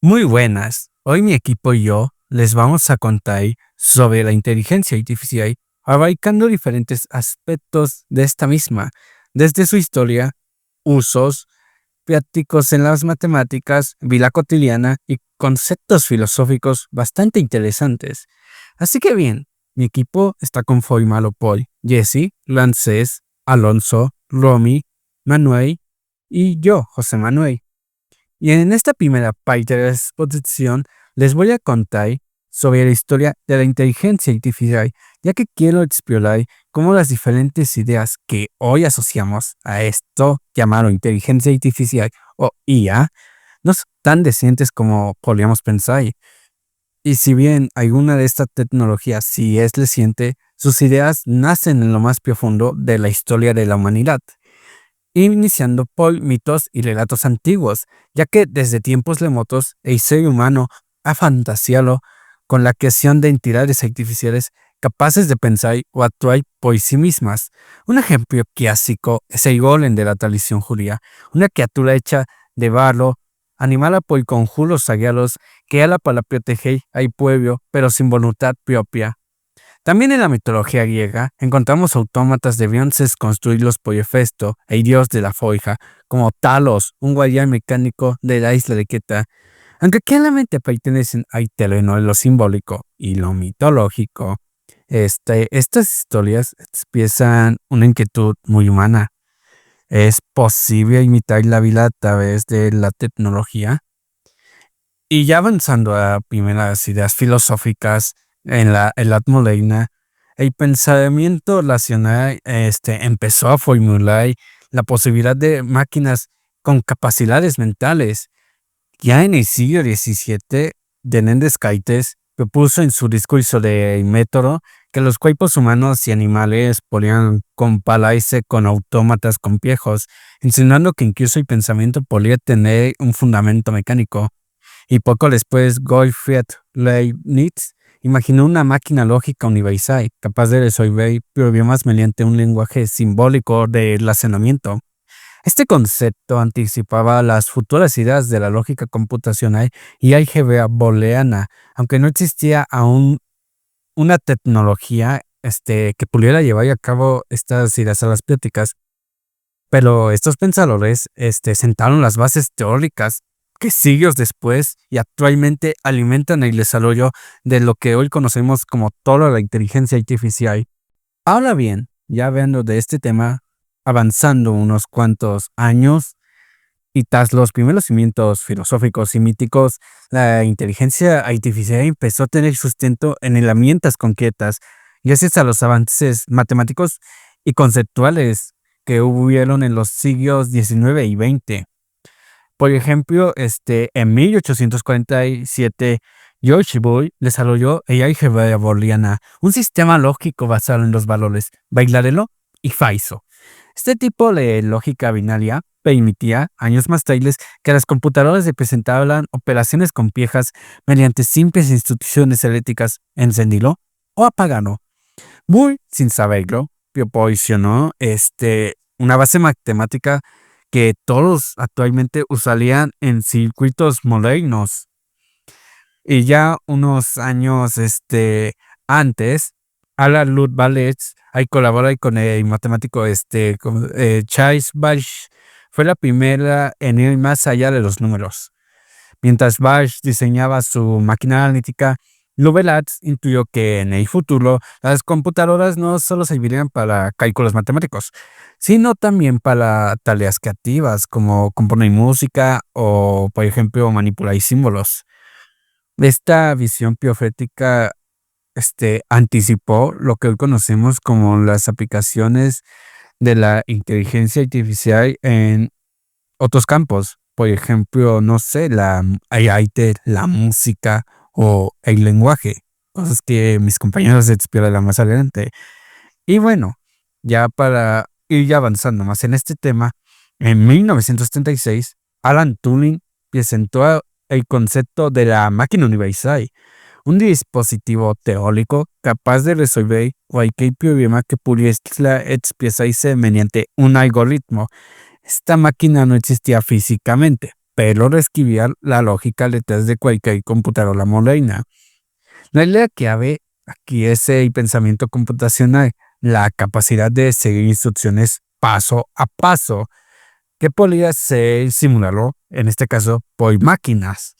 Muy buenas. Hoy mi equipo y yo les vamos a contar sobre la inteligencia artificial, abarcando diferentes aspectos de esta misma, desde su historia, usos, prácticos en las matemáticas, vida cotidiana y conceptos filosóficos bastante interesantes. Así que bien, mi equipo está conformado por Jesse, Lancés, Alonso, Romy, Manuel y yo, José Manuel. Y en esta primera parte de la exposición les voy a contar sobre la historia de la inteligencia artificial, ya que quiero explorar cómo las diferentes ideas que hoy asociamos a esto llamado inteligencia artificial o IA no son tan decentes como podríamos pensar. Y si bien alguna de estas tecnologías sí es reciente, sus ideas nacen en lo más profundo de la historia de la humanidad, iniciando por mitos y relatos antiguos, ya que desde tiempos remotos el ser humano ha fantaseado con la creación de entidades artificiales capaces de pensar o actuar por sí mismas. Un ejemplo clásico es el golem de la tradición judía, una criatura hecha de barro, animada por conjuros sagrados, creada para proteger al pueblo, pero sin voluntad propia. También en la mitología griega encontramos autómatas debiantes construidos por Hefesto, el dios de la forja, como Talos, un guardián mecánico de la isla de Creta. Aunque claramente pertenecen al terreno de lo simbólico y lo mitológico, estas historias expresan una inquietud muy humana. ¿Es posible imitar la vida a través de la tecnología? Y ya avanzando a primeras ideas filosóficas en la edad moderna, el pensamiento racional empezó a formular la posibilidad de máquinas con capacidades mentales. Ya en el siglo XVII, René Descartes propuso en su discurso de método que los cuerpos humanos y animales podían compararse con autómatas complejos, insinuando que incluso el pensamiento podría tener un fundamento mecánico. Y poco después, Gottfried Leibniz imaginó una máquina lógica universal, capaz de resolver problemas mediante un lenguaje simbólico de razonamiento. Este concepto anticipaba las futuras ideas de la lógica computacional y álgebra booleana, aunque no existía aún una tecnología que pudiera llevar a cabo estas ideas a las prácticas. Pero estos pensadores sentaron las bases teóricas que siglos después y actualmente alimentan el desarrollo de lo que hoy conocemos como toda la inteligencia artificial. Ahora bien, ya hablando de este tema, avanzando unos cuantos años y tras los primeros cimientos filosóficos y míticos, la inteligencia artificial empezó a tener sustento en herramientas concretas, gracias a los avances matemáticos y conceptuales que hubieron en los siglos XIX y XX. Por ejemplo, en 1847, George Boole desarrolló el álgebra booleana, un sistema lógico basado en los valores verdadero y falso. Este tipo de lógica binaria permitía, años más tarde, que las computadoras representaran operaciones complejas mediante simples instrucciones eléctricas, encendido o apagado. Boole, sin saberlo, proporcionó una base matemática que todos actualmente usarían en circuitos modernos. Y ya unos años antes, Alan Lutz ahí colabora con el matemático Charles Babbage, fue la primera en ir más allá de los números. Mientras Babbage diseñaba su máquina analítica, Lovelace intuyó que en el futuro las computadoras no solo servirían para cálculos matemáticos, sino también para tareas creativas como componer música o, por ejemplo, manipular símbolos. Esta visión profética anticipó lo que hoy conocemos como las aplicaciones de la inteligencia artificial en otros campos. Por ejemplo, no sé, el arte, la música o el lenguaje, cosas que mis compañeros explorarán más adelante. Y bueno, ya para ir ya avanzando más en este tema, en 1936, Alan Turing presentó el concepto de la máquina universal, un dispositivo teórico capaz de resolver cualquier problema que pudiera expresarse mediante un algoritmo. Esta máquina no existía físicamente, pero reescribía la lógica detrás de cualquier computadora moderna. La idea clave aquí es el pensamiento computacional, la capacidad de seguir instrucciones paso a paso, que podría ser simulado, en este caso, por máquinas.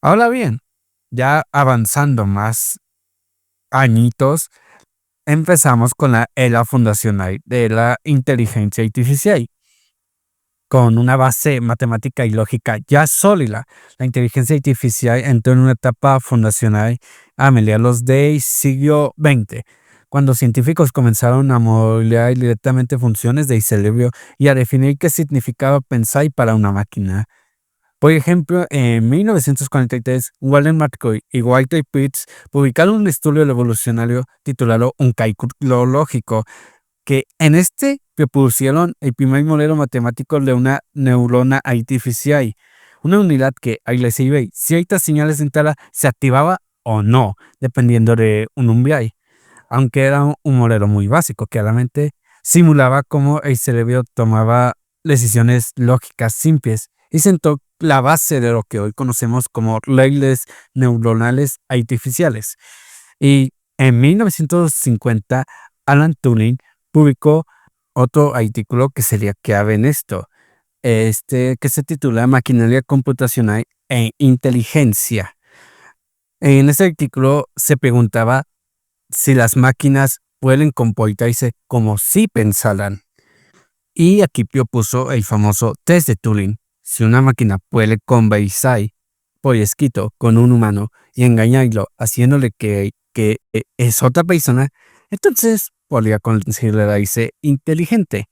Ahora bien, ya avanzando más añitos, empezamos con la era fundacional de la inteligencia artificial. Con una base matemática y lógica ya sólida, la inteligencia artificial entró en una etapa fundacional a mediados del siglo XX, cuando científicos comenzaron a modelar directamente funciones del cerebro y a definir qué significaba pensar para una máquina. Por ejemplo, en 1943, Walter McCoy y Walter Pitts publicaron un estudio revolucionario titulado Un cálculo lógico, que en este propusieron el primer modelo matemático de una neurona artificial, una unidad que al recibir ciertas señales de entrada se activaba o no, dependiendo de un umbral. Aunque era un modelo muy básico, claramente simulaba cómo el cerebro tomaba decisiones lógicas simples y sentó la base de lo que hoy conocemos como redes neuronales artificiales. Y en 1950, Alan Turing publicó otro artículo que sería clave en esto, que se titula Maquinaria computacional e inteligencia. En ese artículo se preguntaba si las máquinas pueden comportarse como si pensaran. Y aquí propuso el famoso test de Turing. Si una máquina puede conversar por escrito con un humano y engañarlo haciéndole que es otra persona, entonces podría considerarse inteligente.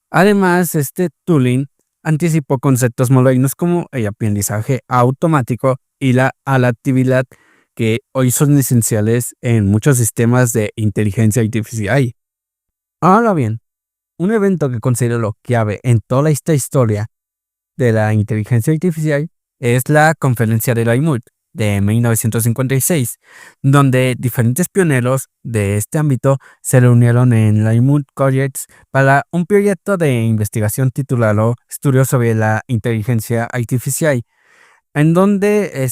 Además, Turing anticipó conceptos modernos como el aprendizaje automático y la adaptabilidad, que hoy son esenciales en muchos sistemas de inteligencia artificial. Ahora bien, un evento que considero clave en toda esta historia de la inteligencia artificial es la Conferencia de Dartmouth de 1956, donde diferentes pioneros de este ámbito se reunieron en Dartmouth College para un proyecto de investigación titulado Estudios sobre la inteligencia artificial, en donde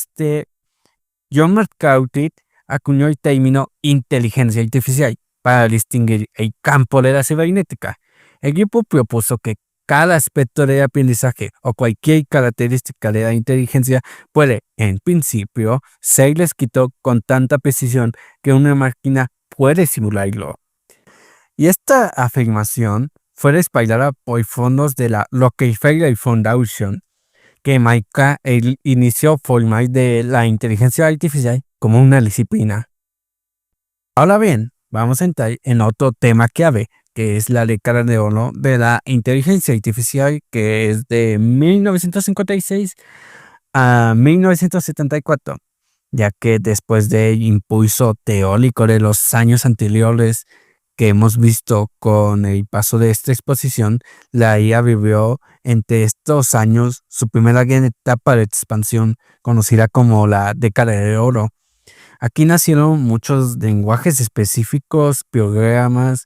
John McCarthy acuñó el término inteligencia artificial para distinguir el campo de la cibernética. El grupo propuso que cada aspecto de aprendizaje o cualquier característica de la inteligencia puede, en principio, ser descrito con tanta precisión que una máquina puede simularlo. Y esta afirmación fue respaldada por fondos de la Rockefeller Foundation, que marca el inicio formal de la inteligencia artificial como una disciplina. Ahora bien, vamos a entrar en otro tema clave, que es la década de oro de la inteligencia artificial, que es de 1956 a 1974, ya que después del impulso teórico de los años anteriores que hemos visto con el paso de esta exposición, la IA vivió entre estos años su primera gran etapa de expansión, conocida como la década de oro. Aquí nacieron muchos lenguajes específicos, programas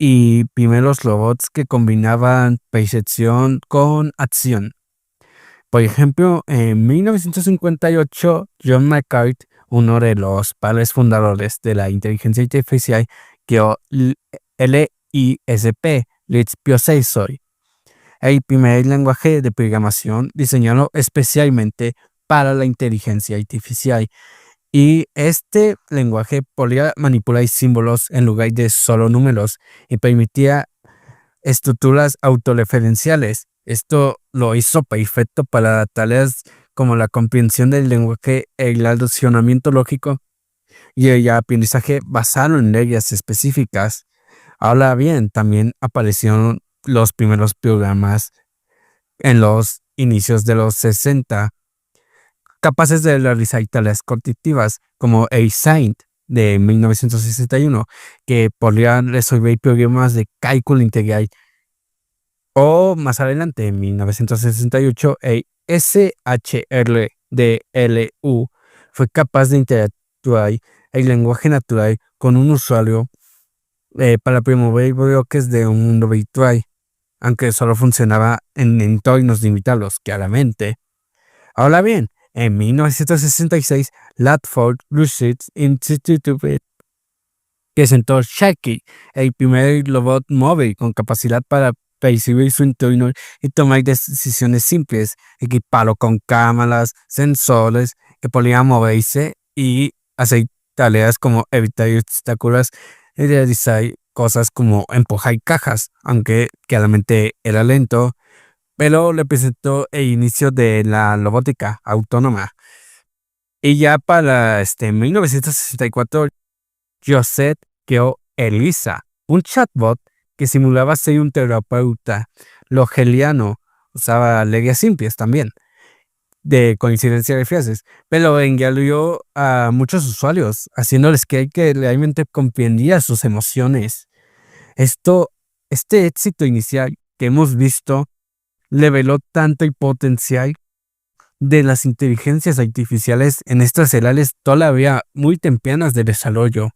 y primeros robots que combinaban percepción con acción. Por ejemplo, en 1958, John McCarthy, uno de los padres fundadores de la inteligencia artificial, creó LISP, Lisp Processor, el primer lenguaje de programación diseñado especialmente para la inteligencia artificial. Y este lenguaje podía manipular símbolos en lugar de solo números y permitía estructuras autorreferenciales. Esto lo hizo perfecto para tareas como la comprensión del lenguaje, el relacionamiento lógico y el aprendizaje basado en leyes específicas. Ahora bien, también aparecieron los primeros programas en los inicios de los 60, capaces de realizar tareas cognitivas como el Saint de 1961, que podrían resolver problemas de cálculo integral. O más adelante, en 1968, el SHRDLU fue capaz de interactuar el lenguaje natural con un usuario para promover bloques de un mundo virtual. aunque solo funcionaba en entornos limitados, claramente. Ahora bien, en 1966, Latford Research Institute presentó Shaki, el primer robot móvil con capacidad para percibir su entorno y tomar decisiones simples, equipado con cámaras, sensores que podían moverse y hacer tareas como evitar obstáculos y realizar cosas como empujar cajas, aunque claramente era lento, pero representó el inicio de la robótica autónoma. Y ya para 1964, Joseph creó Elisa, un chatbot que simulaba ser un terapeuta logeliano, usaba reglas simples también, de coincidencia de frases, pero engañó a muchos usuarios, haciéndoles creer que realmente comprendía sus emociones. Esto, este éxito inicial que hemos visto, reveló tanto el potencial de las inteligencias artificiales en estas edades todavía muy tempranas de desarrollo.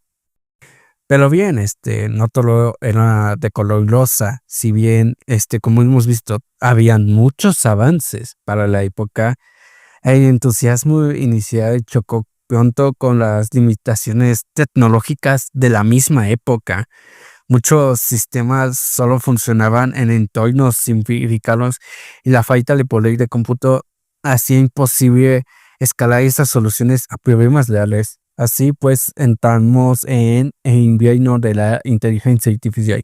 Pero bien, no todo era de color rosa, si bien, como hemos visto, habían muchos avances para la época. El entusiasmo inicial chocó pronto con las limitaciones tecnológicas de la misma época. Muchos sistemas solo funcionaban en entornos simplificados y la falta de poder de cómputo hacía imposible escalar esas soluciones a problemas reales. Así pues, entramos en el invierno de la inteligencia artificial.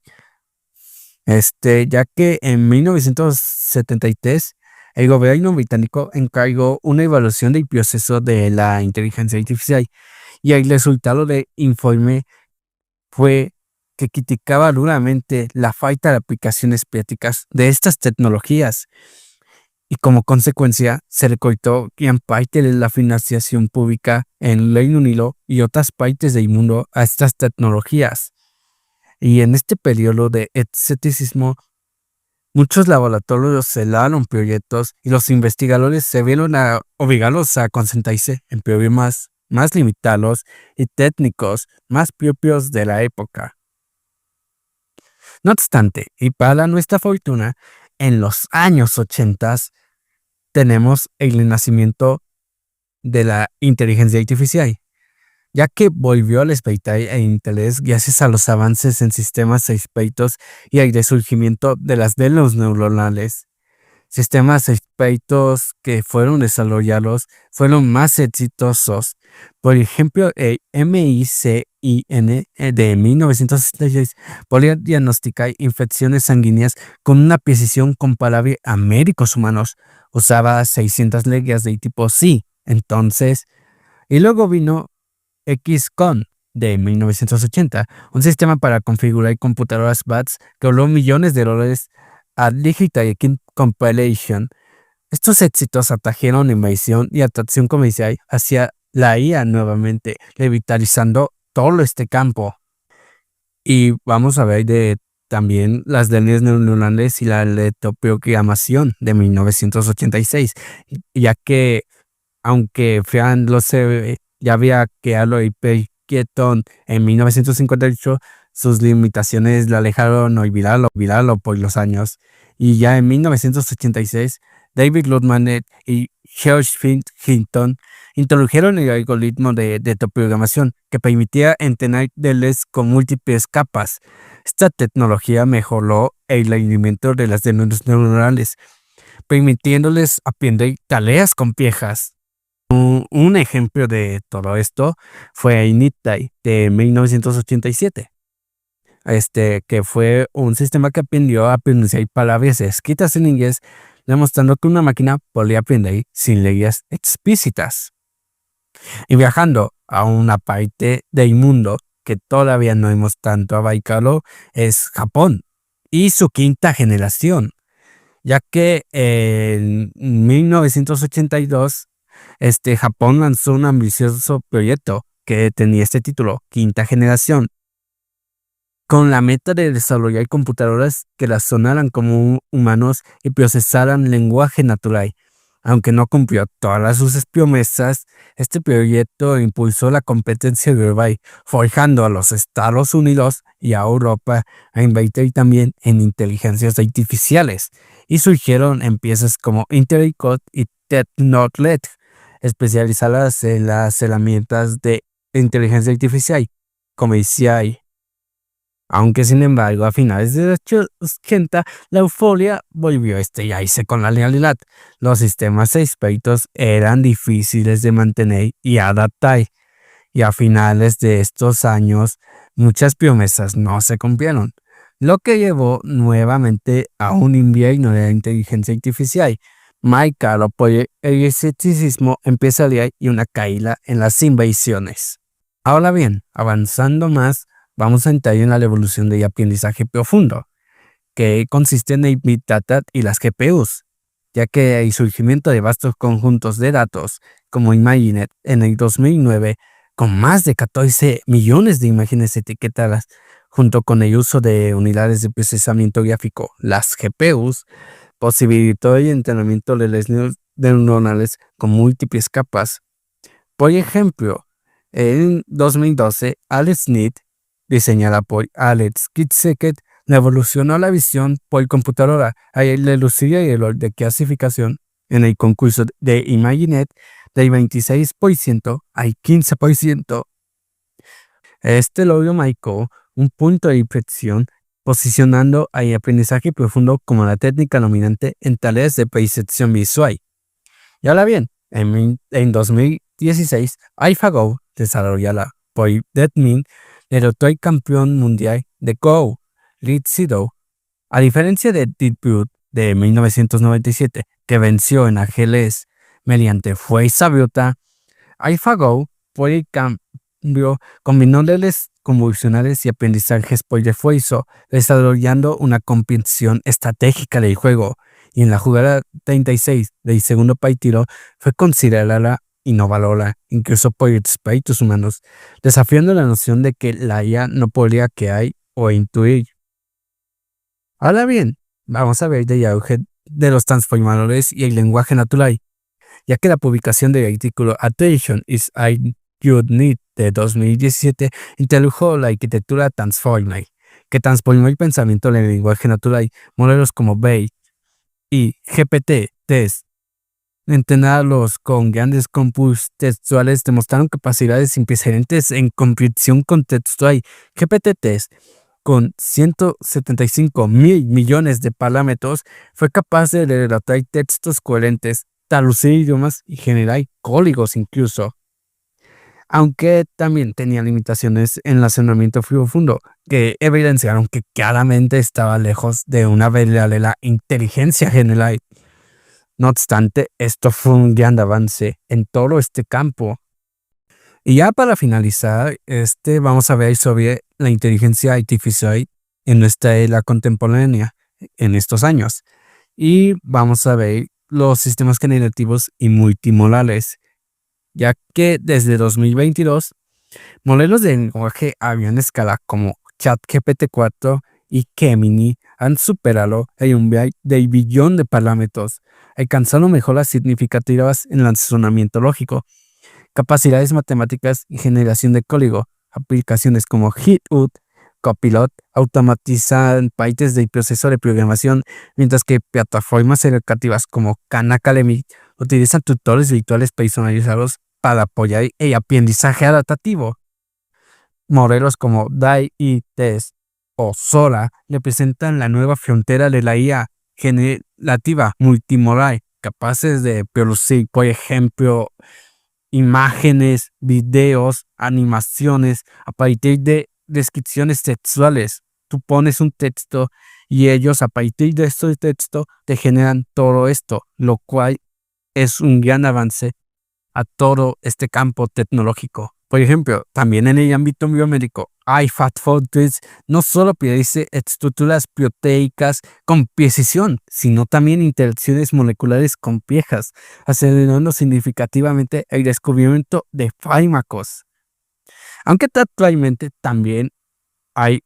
Ya que en 1973 el gobierno británico encargó una evaluación del proceso de la inteligencia artificial y el resultado del informe fue que criticaba duramente la falta de aplicaciones prácticas de estas tecnologías y como consecuencia se recortó gran parte de la financiación pública en el Reino Unido y otras partes del mundo a estas tecnologías. Y en este periodo de escepticismo, muchos laboratorios cerraron proyectos y los investigadores se vieron obligados a concentrarse en problemas más limitados y técnicos más propios de la época. No obstante, y para nuestra fortuna, en los años 80 tenemos el nacimiento de la inteligencia artificial, ya que volvió a despertar el interés gracias a los avances en sistemas expertos y al resurgimiento de las redes neuronales. Sistemas expertos que fueron desarrollados fueron más exitosos. Por ejemplo, el MICIN de 1966 podía diagnosticar infecciones sanguíneas con una precisión comparable a médicos humanos. Usaba 600 reglas de tipo sí. Entonces, y luego vino XCON de 1980, un sistema para configurar computadoras BATS que ahorró millones de dólares a Digital Compilation. Estos éxitos atrajeron inversión y atracción comercial hacia la IA nuevamente, revitalizando todo este campo. Y vamos a ver también las redes neuronales y la retroprogramación de 1986, ya que aunque Fran ya había creado el Python en 1958, sus limitaciones la alejaron olvidarlo por los años. Y ya en 1986, David Ludmanet y George Hinton introdujeron el algoritmo de retroprogramación que permitía entrenar redes con múltiples capas. Esta tecnología mejoró el rendimiento de las redes neuronales, permitiéndoles aprender tareas complejas. Un ejemplo de todo esto fue Initay de 1987, que fue un sistema que aprendió a pronunciar palabras escritas en inglés, demostrando que una máquina podía aprender sin leyes explícitas. Y viajando a una parte del mundo que todavía no hemos tanto abarcado, es Japón y su quinta generación, ya que en 1982 Japón lanzó un ambicioso proyecto que tenía este título, Quinta Generación, con la meta de desarrollar computadoras que razonaran como humanos y procesaran lenguaje natural. Aunque no cumplió todas sus promesas, este proyecto impulsó la competencia global, forjando a los Estados Unidos y a Europa a invertir también en inteligencias artificiales, y surgieron empresas como Intel Code y Technotlet, especializadas en las herramientas de inteligencia artificial comercial. Aunque sin embargo, a finales de los 80, la euforia volvió a estrellarse con la realidad. Los sistemas expertos eran difíciles de mantener y adaptar, y a finales de estos años, muchas promesas no se cumplieron, lo que llevó nuevamente a un invierno de la inteligencia artificial, marcado por el escepticismo empresarial y una caída en las inversiones. Ahora bien, avanzando más, vamos a entrar en la revolución del aprendizaje profundo, que consiste en el Big Data y las GPUs, ya que el surgimiento de vastos conjuntos de datos como ImageNet en el 2009, con más de 14 millones de imágenes etiquetadas, junto con el uso de unidades de procesamiento gráfico, las GPUs, posibilitó el entrenamiento de redes neuronales con múltiples capas. Por ejemplo, en 2012, AlexNet, diseñada por Alex Kitseket, revolucionó la visión por computadora al reducir el error de clasificación en el concurso de ImageNet del 26% al 15%. Este logro marcó un punto de inflexión, posicionando al aprendizaje profundo como la técnica dominante en tareas de percepción visual. Y ahora bien, en 2016, AlphaGo, desarrollada por DeepMind, derrotó al campeón mundial de Go, Lee Sedol. A diferencia de Deep Blue de 1997, que venció en ajedrez mediante fuerza bruta, AlphaGo, por el cambio, combinó redes convolucionales y aprendizajes por refuerzo, desarrollando una comprensión estratégica del juego, y en la jugada 36 del segundo partido fue considerada innovadora, incluso por expertos humanos, desafiando la noción de que la IA no podría crear o intuir. Ahora bien, vamos a ver el auge de los transformadores y el lenguaje natural, ya que la publicación del artículo Attention is all you need de 2017 introdujo la arquitectura Transformer, que transformó el pensamiento del lenguaje natural. Modelos como BEI y GPT-3, entrenados con grandes corpus textuales, demostraron capacidades sin precedentes en comprensión contextual. GPT-3, con 175 mil millones de parámetros, fue capaz de redactar textos coherentes, traducir idiomas y generar códigos incluso, aunque también tenía limitaciones en razonamiento profundo que evidenciaron que claramente estaba lejos de una verdadera inteligencia general. No obstante, esto fue un gran avance en todo este campo. Y ya para finalizar, vamos a ver sobre la inteligencia artificial en nuestra era contemporánea en estos años. Y vamos a ver los sistemas generativos y multimodales, ya que desde 2022, modelos de lenguaje a gran escala como ChatGPT-4 y Gemini han superado el umbral del billón de parámetros, alcanzando mejoras significativas en el razonamiento lógico, capacidades matemáticas y generación de código. Aplicaciones como GitHub, Copilot automatizan partes del proceso de programación, mientras que plataformas educativas como Khan Academy utilizan tutores virtuales personalizados para apoyar el aprendizaje adaptativo. Modelos como DALL-E o Sora representan la nueva frontera de la IA generativa multimodal, capaces de producir, por ejemplo, imágenes, videos, animaciones a partir de descripciones textuales. Tú pones un texto y ellos a partir de este texto te generan todo esto, lo cual es un gran avance a todo este campo tecnológico. Por ejemplo, también en el ámbito biomédico, iFAST-43 no solo predice estructuras proteicas con precisión, sino también interacciones moleculares complejas, acelerando significativamente el descubrimiento de fármacos. Aunque actualmente también hay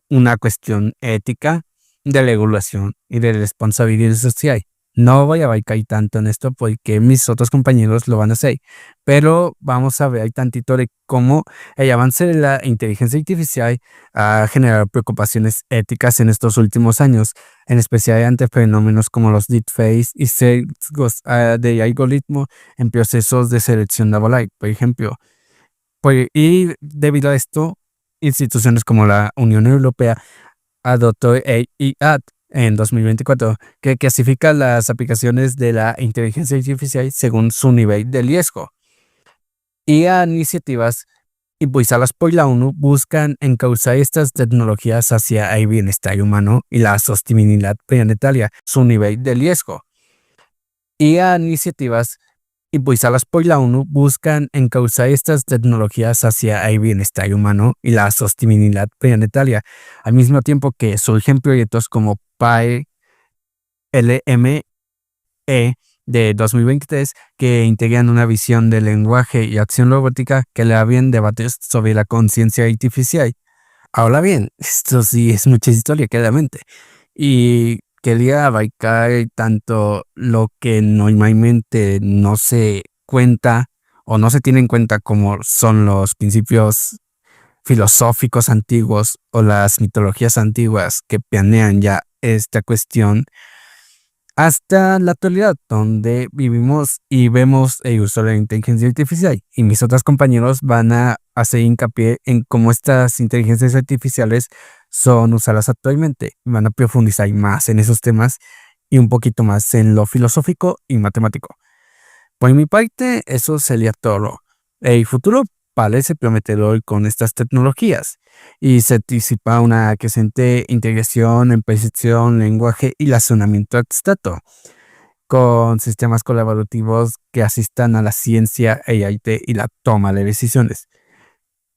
una cuestión ética, de regulación y de responsabilidad social. No voy a bailar tanto en esto porque mis otros compañeros lo van a hacer, pero vamos a ver ahí tantito de cómo el avance de la inteligencia artificial ha generado preocupaciones éticas en estos últimos años, en especial ante fenómenos como los deepfakes y sesgos de algoritmo en procesos de selección laboral, por ejemplo. Y debido a esto, instituciones como la Unión Europea adoptó AI Act en 2024, que clasifica las aplicaciones de la inteligencia artificial según su nivel de riesgo. Y a iniciativas impulsadas por la ONU buscan encauzar estas tecnologías hacia el bienestar humano y la sostenibilidad planetaria, su nivel de riesgo. Y a iniciativas impulsadas por la ONU buscan encauzar estas tecnologías hacia el bienestar humano y la sostenibilidad planetaria, al mismo tiempo que surgen proyectos como PAE-LME de 2023 que integran una visión del lenguaje y acción robótica que le abren debates sobre la conciencia artificial. Ahora bien, esto sí es mucha historia, claramente. Y quería abarcar tanto lo que normalmente no se cuenta o no se tiene en cuenta como son los principios filosóficos antiguos o las mitologías antiguas que planean ya esta cuestión hasta la actualidad, donde vivimos y vemos el uso de la inteligencia artificial. Y mis otros compañeros van a hacer hincapié en cómo estas inteligencias artificiales son usadas actualmente. Van a profundizar más en esos temas y un poquito más en lo filosófico y matemático. Por mi parte, eso sería todo. El futuro parece prometedor con estas tecnologías y se anticipa una creciente integración en percepción, lenguaje y razonamiento abstracto, con sistemas colaborativos que asistan a la ciencia, el arte y la toma de decisiones.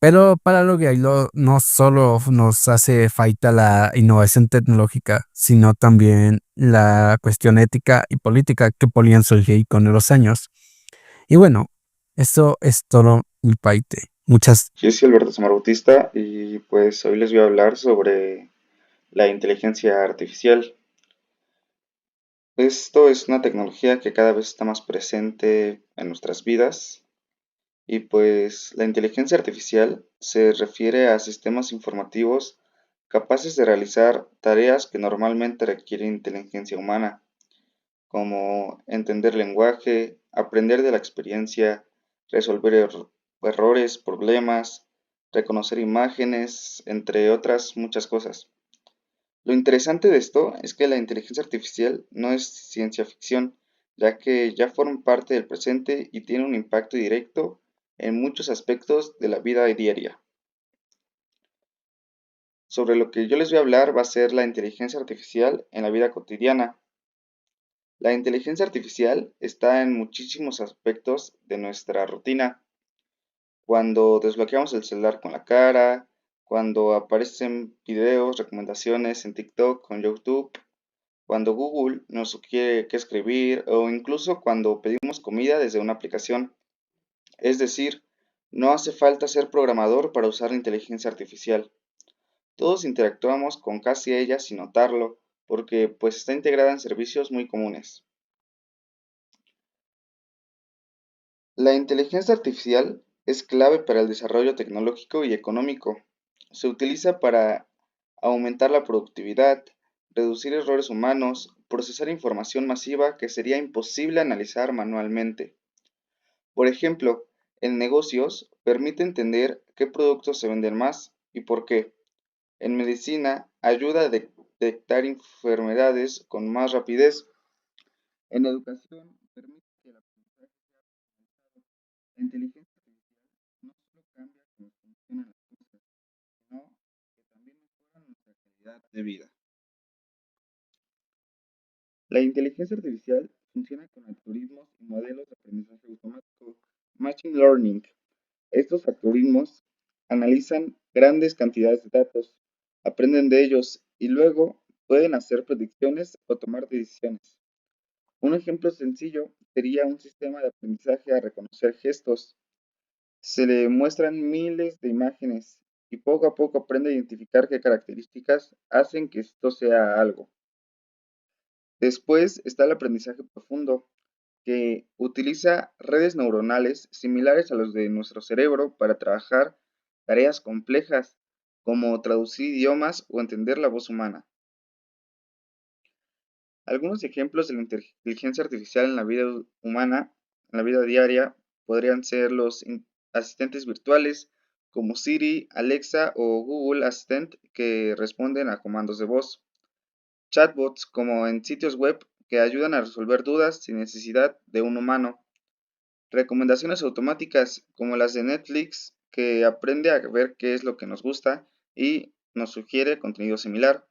Pero para lograrlo no solo nos hace falta la innovación tecnológica, sino también la cuestión ética y política que podrían surgir con los años. Y bueno, eso es todo mi parte. Muchas. Yo soy Alberto Samar Bautista y pues hoy les voy a hablar sobre la inteligencia artificial. Esto es una tecnología que cada vez está más presente en nuestras vidas y pues la inteligencia artificial se refiere a sistemas informativos capaces de realizar tareas que normalmente requieren inteligencia humana, como entender lenguaje, aprender de la experiencia, resolver errores, problemas, reconocer imágenes, entre otras muchas cosas. Lo interesante de esto es que la inteligencia artificial no es ciencia ficción, ya que ya forma parte del presente y tiene un impacto directo en muchos aspectos de la vida diaria. Sobre lo que yo les voy a hablar va a ser la inteligencia artificial en la vida cotidiana. La inteligencia artificial está en muchísimos aspectos de nuestra rutina. Cuando desbloqueamos el celular con la cara, cuando aparecen videos, recomendaciones en TikTok o en YouTube, cuando Google nos sugiere qué escribir o incluso cuando pedimos comida desde una aplicación. Es decir, no hace falta ser programador para usar la inteligencia artificial. Todos interactuamos con casi ella sin notarlo, porque pues está integrada en servicios muy comunes. La inteligencia artificial es clave para el desarrollo tecnológico y económico. Se utiliza para aumentar la productividad, reducir errores humanos, procesar información masiva que sería imposible analizar manualmente. Por ejemplo, en negocios permite entender qué productos se venden más y por qué. En medicina ayuda a detectar enfermedades con más rapidez. En educación permite que el aprendizaje sea personalizado. La inteligencia artificial no solo cambia cómo funcionan las cosas, sino que también mejora nuestra calidad de vida. La inteligencia artificial funciona con algoritmos y modelos de aprendizaje automático, Machine Learning. Estos algoritmos analizan grandes cantidades de datos, aprenden de ellos y luego pueden hacer predicciones o tomar decisiones. Un ejemplo sencillo sería un sistema de aprendizaje a reconocer gestos. Se le muestran miles de imágenes y poco a poco aprende a identificar qué características hacen que esto sea algo. Después está el aprendizaje profundo, que utiliza redes neuronales similares a los de nuestro cerebro para trabajar tareas complejas, como traducir idiomas o entender la voz humana. Algunos ejemplos de la inteligencia artificial en la vida humana, en la vida diaria, podrían ser los asistentes virtuales como Siri, Alexa o Google Assistant que responden a comandos de voz. Chatbots como en sitios web que ayudan a resolver dudas sin necesidad de un humano. Recomendaciones automáticas como las de Netflix que aprende a ver qué es lo que nos gusta y nos sugiere contenido similar.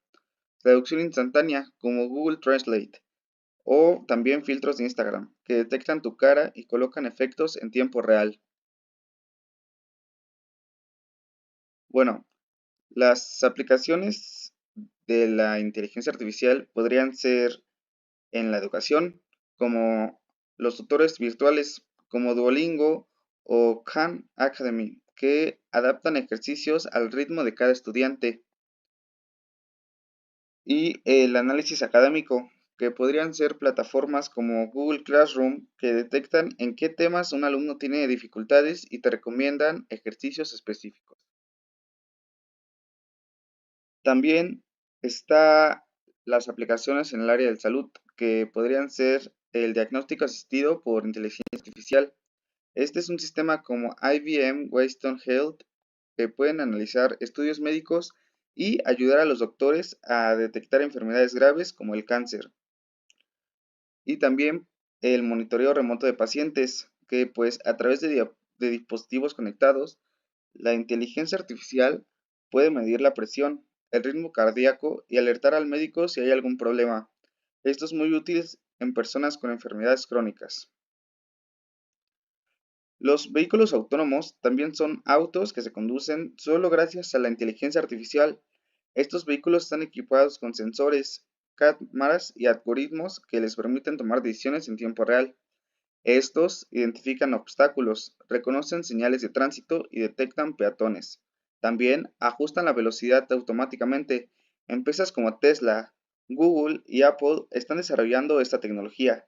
Traducción instantánea como Google Translate o también filtros de Instagram que detectan tu cara y colocan efectos en tiempo real. Bueno, las aplicaciones de la inteligencia artificial podrían ser en la educación, como los tutores virtuales como Duolingo o Khan Academy, que adaptan ejercicios al ritmo de cada estudiante, y el análisis académico, que podrían ser plataformas como Google Classroom, que detectan en qué temas un alumno tiene dificultades y te recomiendan ejercicios específicos. También está las aplicaciones en el área de salud, que podrían ser el diagnóstico asistido por inteligencia artificial. Este es un sistema como IBM Watson Health que pueden analizar estudios médicos y ayudar a los doctores a detectar enfermedades graves como el cáncer. Y también el monitoreo remoto de pacientes, que pues a través de dispositivos conectados, la inteligencia artificial puede medir la presión, el ritmo cardíaco y alertar al médico si hay algún problema. Esto es muy útil en personas con enfermedades crónicas. Los vehículos autónomos también son autos que se conducen solo gracias a la inteligencia artificial. Estos vehículos están equipados con sensores, cámaras y algoritmos que les permiten tomar decisiones en tiempo real. Estos identifican obstáculos, reconocen señales de tránsito y detectan peatones. También ajustan la velocidad automáticamente. Empresas como Tesla, Google y Apple están desarrollando esta tecnología.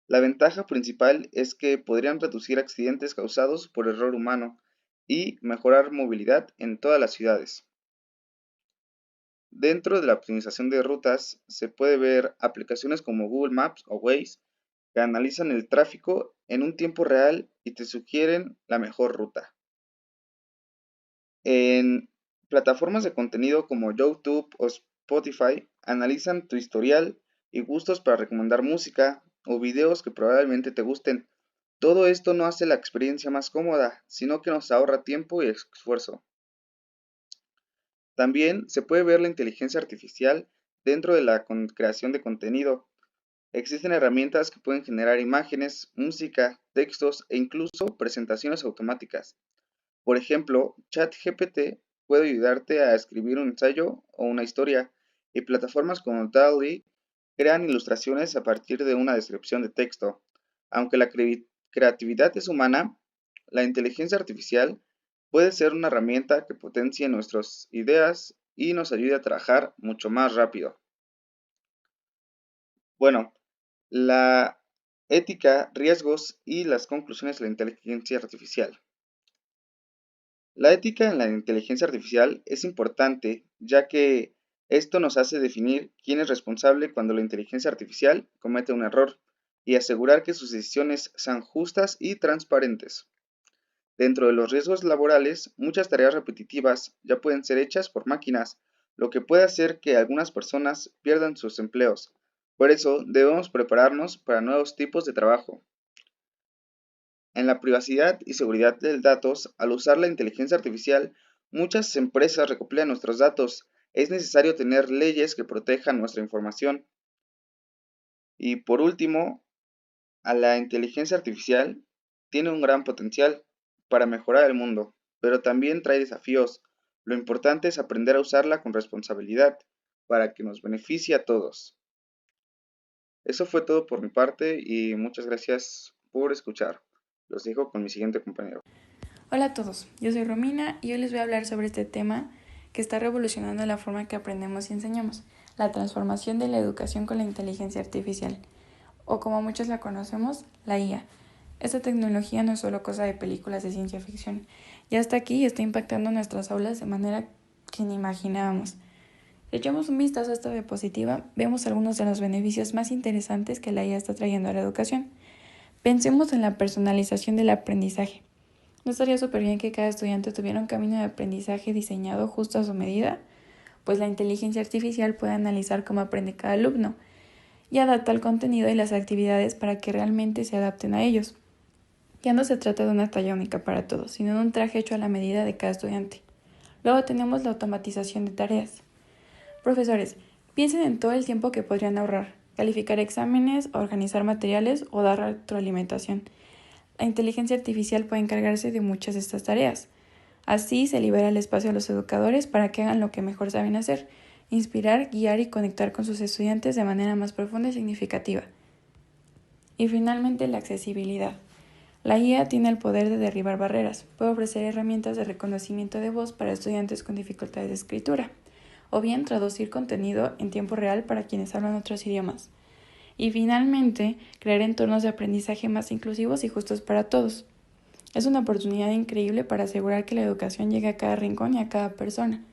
La ventaja principal es que podrían reducir accidentes causados por error humano y mejorar movilidad en todas las ciudades. Dentro de la optimización de rutas se puede ver aplicaciones como Google Maps o Waze que analizan el tráfico en un tiempo real y te sugieren la mejor ruta. En plataformas de contenido como YouTube o Spotify analizan tu historial y gustos para recomendar música o videos que probablemente te gusten. Todo esto no hace la experiencia más cómoda, sino que nos ahorra tiempo y esfuerzo. También se puede ver la inteligencia artificial dentro de la creación de contenido. Existen herramientas que pueden generar imágenes, música, textos e incluso presentaciones automáticas. Por ejemplo, ChatGPT puede ayudarte a escribir un ensayo o una historia, y plataformas como DALL-E crean ilustraciones a partir de una descripción de texto. Aunque la creatividad es humana, la inteligencia artificial puede ser una herramienta que potencie nuestras ideas y nos ayude a trabajar mucho más rápido. Bueno, la ética, riesgos y las conclusiones de la inteligencia artificial. La ética en la inteligencia artificial es importante, ya que esto nos hace definir quién es responsable cuando la inteligencia artificial comete un error y asegurar que sus decisiones sean justas y transparentes. Dentro de los riesgos laborales, muchas tareas repetitivas ya pueden ser hechas por máquinas, lo que puede hacer que algunas personas pierdan sus empleos. Por eso debemos prepararnos para nuevos tipos de trabajo. En la privacidad y seguridad de datos, al usar la inteligencia artificial, muchas empresas recopilan nuestros datos. Es necesario tener leyes que protejan nuestra información. Y por último, a la inteligencia artificial tiene un gran potencial para mejorar el mundo, pero también trae desafíos. Lo importante es aprender a usarla con responsabilidad para que nos beneficie a todos. Eso fue todo por mi parte y muchas gracias por escuchar. Los dejo con mi siguiente compañero. Hola a todos, yo soy Romina y hoy les voy a hablar sobre este tema que está revolucionando la forma que aprendemos y enseñamos, la transformación de la educación con la inteligencia artificial, o como muchos la conocemos, la IA. Esta tecnología no es solo cosa de películas de ciencia ficción, ya está aquí y está impactando nuestras aulas de manera que ni imaginábamos. Si echamos un vistazo a esta diapositiva, vemos algunos de los beneficios más interesantes que la IA está trayendo a la educación. Pensemos en la personalización del aprendizaje. ¿No estaría súper bien que cada estudiante tuviera un camino de aprendizaje diseñado justo a su medida? Pues la inteligencia artificial puede analizar cómo aprende cada alumno y adapta el contenido y las actividades para que realmente se adapten a ellos. Ya no se trata de una talla única para todos, sino de un traje hecho a la medida de cada estudiante. Luego tenemos la automatización de tareas. Profesores, piensen en todo el tiempo que podrían ahorrar, calificar exámenes, organizar materiales o dar retroalimentación. La inteligencia artificial puede encargarse de muchas de estas tareas. Así se libera el espacio a los educadores para que hagan lo que mejor saben hacer, inspirar, guiar y conectar con sus estudiantes de manera más profunda y significativa. Y finalmente, la accesibilidad. La IA tiene el poder de derribar barreras, puede ofrecer herramientas de reconocimiento de voz para estudiantes con dificultades de escritura, o bien traducir contenido en tiempo real para quienes hablan otros idiomas. Y finalmente, crear entornos de aprendizaje más inclusivos y justos para todos. Es una oportunidad increíble para asegurar que la educación llegue a cada rincón y a cada persona.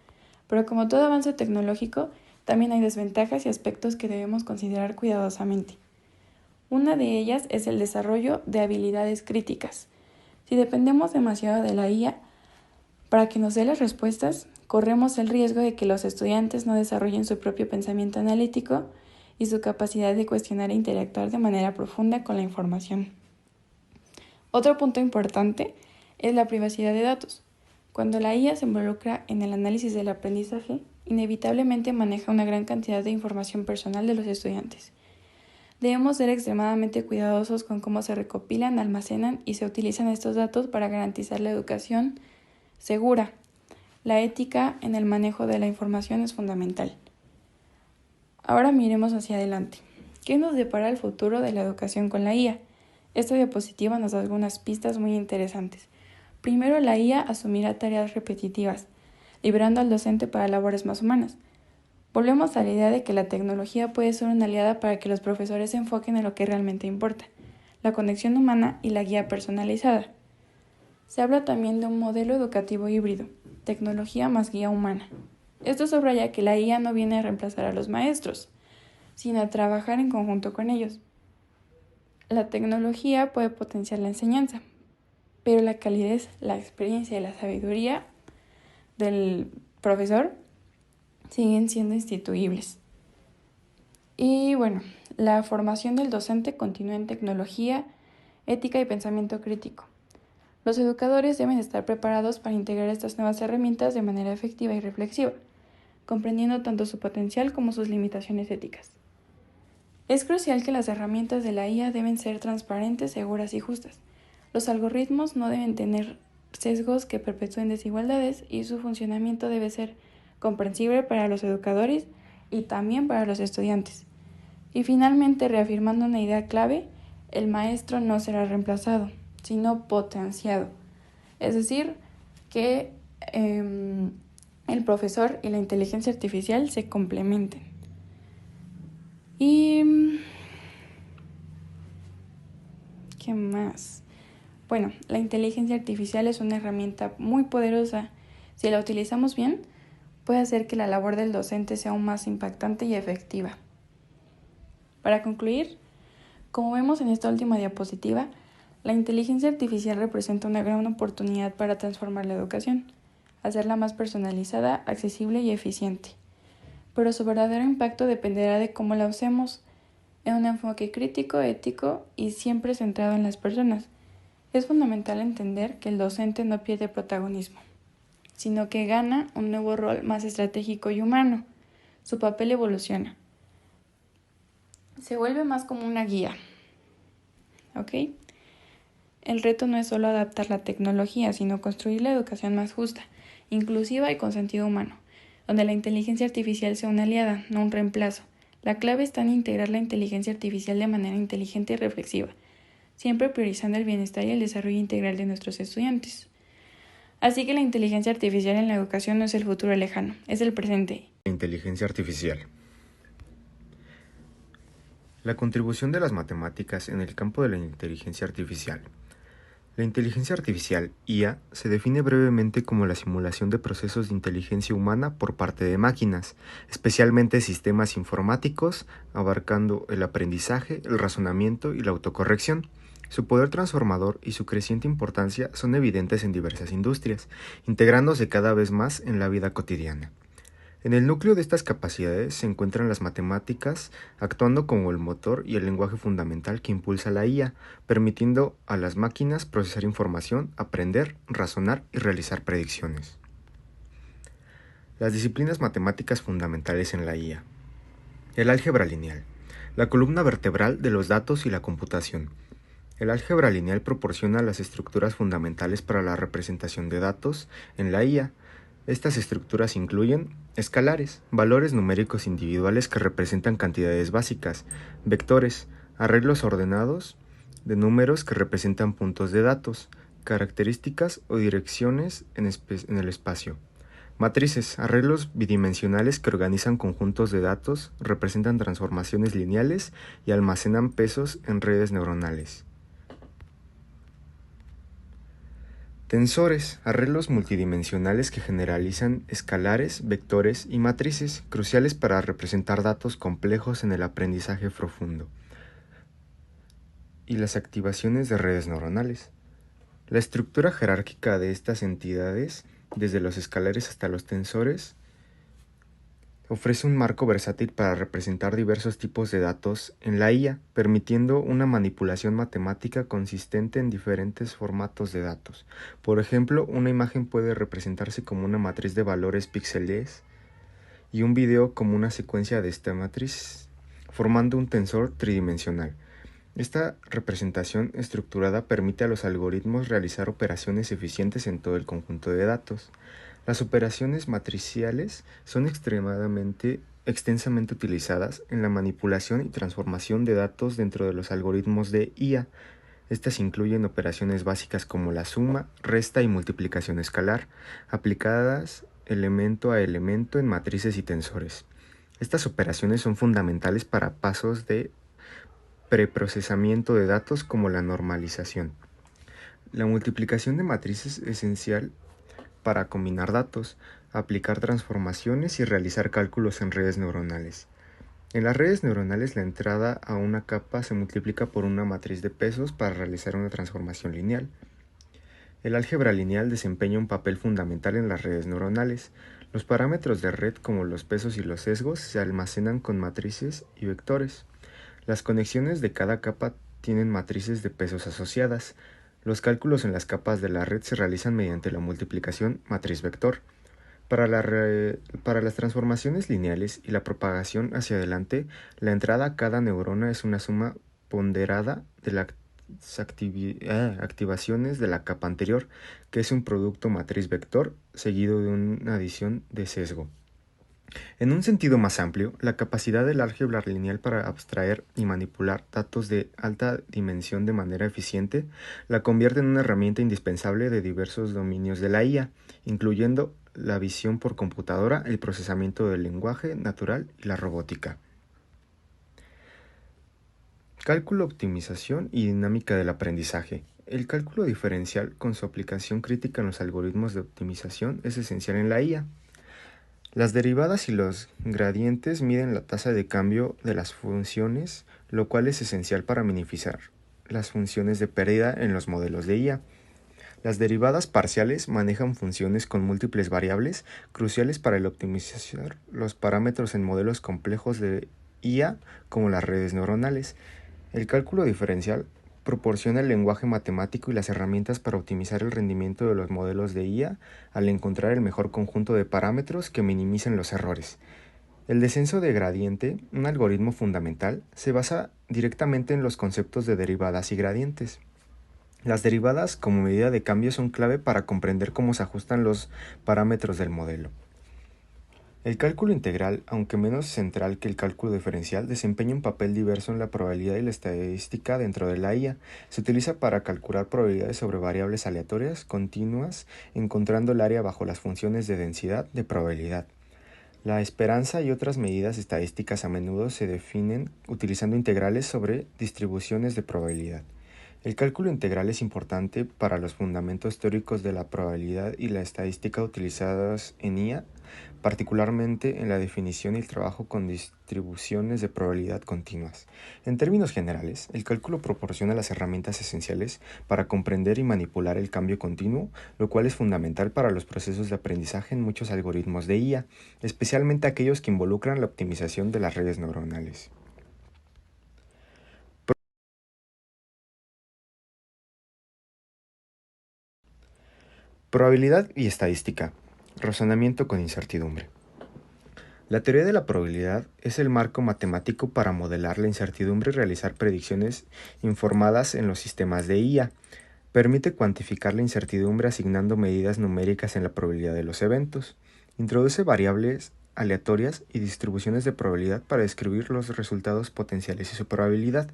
Pero como todo avance tecnológico, también hay desventajas y aspectos que debemos considerar cuidadosamente. Una de ellas es el desarrollo de habilidades críticas. Si dependemos demasiado de la IA para que nos dé las respuestas, corremos el riesgo de que los estudiantes no desarrollen su propio pensamiento analítico y su capacidad de cuestionar e interactuar de manera profunda con la información. Otro punto importante es la privacidad de datos. Cuando la IA se involucra en el análisis del aprendizaje, inevitablemente maneja una gran cantidad de información personal de los estudiantes. Debemos ser extremadamente cuidadosos con cómo se recopilan, almacenan y se utilizan estos datos para garantizar la educación segura. La ética en el manejo de la información es fundamental. Ahora miremos hacia adelante. ¿Qué nos depara el futuro de la educación con la IA? Esta diapositiva nos da algunas pistas muy interesantes. Primero, la IA asumirá tareas repetitivas, liberando al docente para labores más humanas. Volvemos a la idea de que la tecnología puede ser una aliada para que los profesores se enfoquen en lo que realmente importa, la conexión humana y la guía personalizada. Se habla también de un modelo educativo híbrido, tecnología más guía humana. Esto subraya que la IA no viene a reemplazar a los maestros, sino a trabajar en conjunto con ellos. La tecnología puede potenciar la enseñanza, pero la calidez, la experiencia y la sabiduría del profesor siguen siendo instituibles. Y bueno, la formación del docente continúa en tecnología, ética y pensamiento crítico. Los educadores deben estar preparados para integrar estas nuevas herramientas de manera efectiva y reflexiva, comprendiendo tanto su potencial como sus limitaciones éticas. Es crucial que las herramientas de la IA deben ser transparentes, seguras y justas. Los algoritmos no deben tener sesgos que perpetúen desigualdades y su funcionamiento debe ser comprensible para los educadores y también para los estudiantes. Y finalmente, reafirmando una idea clave, el maestro no será reemplazado, sino potenciado. Es decir, que el profesor y la inteligencia artificial se complementen. Y ¿qué más? Bueno, la inteligencia artificial es una herramienta muy poderosa. Si la utilizamos bien, puede hacer que la labor del docente sea aún más impactante y efectiva. Para concluir, como vemos en esta última diapositiva, la inteligencia artificial representa una gran oportunidad para transformar la educación, hacerla más personalizada, accesible y eficiente. Pero su verdadero impacto dependerá de cómo la usemos, en un enfoque crítico, ético y siempre centrado en las personas. Es fundamental entender que el docente no pierde protagonismo, sino que gana un nuevo rol más estratégico y humano. Su papel evoluciona. Se vuelve más como una guía. ¿Ok? El reto no es solo adaptar la tecnología, sino construir la educación más justa, inclusiva y con sentido humano, donde la inteligencia artificial sea una aliada, no un reemplazo. La clave está en integrar la inteligencia artificial de manera inteligente y reflexiva, siempre priorizando el bienestar y el desarrollo integral de nuestros estudiantes. Así que la inteligencia artificial en la educación no es el futuro lejano, es el presente. Inteligencia artificial. La contribución de las matemáticas en el campo de la inteligencia artificial. La inteligencia artificial, IA, se define brevemente como la simulación de procesos de inteligencia humana por parte de máquinas, especialmente sistemas informáticos, abarcando el aprendizaje, el razonamiento y la autocorrección. Su poder transformador y su creciente importancia son evidentes en diversas industrias, integrándose cada vez más en la vida cotidiana. En el núcleo de estas capacidades se encuentran las matemáticas, actuando como el motor y el lenguaje fundamental que impulsa la IA, permitiendo a las máquinas procesar información, aprender, razonar y realizar predicciones. Las disciplinas matemáticas fundamentales en la IA. El álgebra lineal, la columna vertebral de los datos y la computación. El álgebra lineal proporciona las estructuras fundamentales para la representación de datos en la IA. Estas estructuras incluyen escalares, valores numéricos individuales que representan cantidades básicas, vectores, arreglos ordenados de números que representan puntos de datos, características o direcciones en el espacio. Matrices, arreglos bidimensionales que organizan conjuntos de datos, representan transformaciones lineales y almacenan pesos en redes neuronales. Tensores, arreglos multidimensionales que generalizan escalares, vectores y matrices, cruciales para representar datos complejos en el aprendizaje profundo. Y las activaciones de redes neuronales. La estructura jerárquica de estas entidades, desde los escalares hasta los tensores, ofrece un marco versátil para representar diversos tipos de datos en la IA, permitiendo una manipulación matemática consistente en diferentes formatos de datos. Por ejemplo, una imagen puede representarse como una matriz de valores píxeles y un video como una secuencia de esta matriz, formando un tensor tridimensional. Esta representación estructurada permite a los algoritmos realizar operaciones eficientes en todo el conjunto de datos. Las operaciones matriciales son extensamente utilizadas en la manipulación y transformación de datos dentro de los algoritmos de IA. Estas incluyen operaciones básicas como la suma, resta y multiplicación escalar, aplicadas elemento a elemento en matrices y tensores. Estas operaciones son fundamentales para pasos de preprocesamiento de datos como la normalización. La multiplicación de matrices es esencial para combinar datos, aplicar transformaciones y realizar cálculos en redes neuronales. En las redes neuronales, la entrada a una capa se multiplica por una matriz de pesos para realizar una transformación lineal. El álgebra lineal desempeña un papel fundamental en las redes neuronales. Los parámetros de red, como los pesos y los sesgos, se almacenan con matrices y vectores. Las conexiones de cada capa tienen matrices de pesos asociadas. Los cálculos en las capas de la red se realizan mediante la multiplicación matriz-vector. Para las transformaciones lineales y la propagación hacia adelante, la entrada a cada neurona es una suma ponderada de las activaciones de la capa anterior, que es un producto matriz-vector seguido de una adición de sesgo. En un sentido más amplio, la capacidad del álgebra lineal para abstraer y manipular datos de alta dimensión de manera eficiente la convierte en una herramienta indispensable de diversos dominios de la IA, incluyendo la visión por computadora, el procesamiento del lenguaje natural y la robótica. Cálculo, optimización y dinámica del aprendizaje. El cálculo diferencial, con su aplicación crítica en los algoritmos de optimización, es esencial en la IA. Las derivadas y los gradientes miden la tasa de cambio de las funciones, lo cual es esencial para minimizar las funciones de pérdida en los modelos de IA. Las derivadas parciales manejan funciones con múltiples variables, cruciales para el optimizar los parámetros en modelos complejos de IA como las redes neuronales. El cálculo diferencial proporciona el lenguaje matemático y las herramientas para optimizar el rendimiento de los modelos de IA al encontrar el mejor conjunto de parámetros que minimicen los errores. El descenso de gradiente, un algoritmo fundamental, se basa directamente en los conceptos de derivadas y gradientes. Las derivadas como medida de cambio son clave para comprender cómo se ajustan los parámetros del modelo. El cálculo integral, aunque menos central que el cálculo diferencial, desempeña un papel diverso en la probabilidad y la estadística dentro de la IA. Se utiliza para calcular probabilidades sobre variables aleatorias continuas, encontrando el área bajo las funciones de densidad de probabilidad. La esperanza y otras medidas estadísticas a menudo se definen utilizando integrales sobre distribuciones de probabilidad. El cálculo integral es importante para los fundamentos teóricos de la probabilidad y la estadística utilizados en IA, particularmente en la definición y el trabajo con distribuciones de probabilidad continuas. En términos generales, el cálculo proporciona las herramientas esenciales para comprender y manipular el cambio continuo, lo cual es fundamental para los procesos de aprendizaje en muchos algoritmos de IA, especialmente aquellos que involucran la optimización de las redes neuronales. Probabilidad y estadística. Razonamiento con incertidumbre. La teoría de la probabilidad es el marco matemático para modelar la incertidumbre y realizar predicciones informadas en los sistemas de IA. Permite cuantificar la incertidumbre asignando medidas numéricas en la probabilidad de los eventos. Introduce variables aleatorias y distribuciones de probabilidad para describir los resultados potenciales y su probabilidad.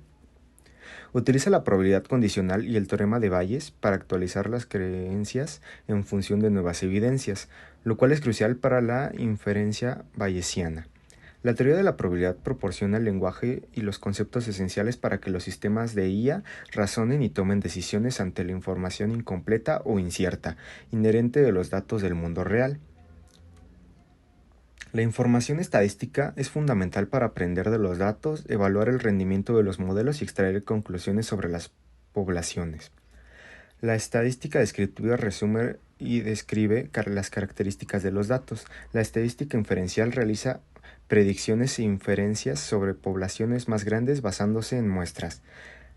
Utiliza la probabilidad condicional y el teorema de Bayes para actualizar las creencias en función de nuevas evidencias, lo cual es crucial para la inferencia bayesiana. La teoría de la probabilidad proporciona el lenguaje y los conceptos esenciales para que los sistemas de IA razonen y tomen decisiones ante la información incompleta o incierta, inherente de los datos del mundo real. La información estadística es fundamental para aprender de los datos, evaluar el rendimiento de los modelos y extraer conclusiones sobre las poblaciones. La estadística descriptiva resume y describe las características de los datos. La estadística inferencial realiza predicciones e inferencias sobre poblaciones más grandes basándose en muestras.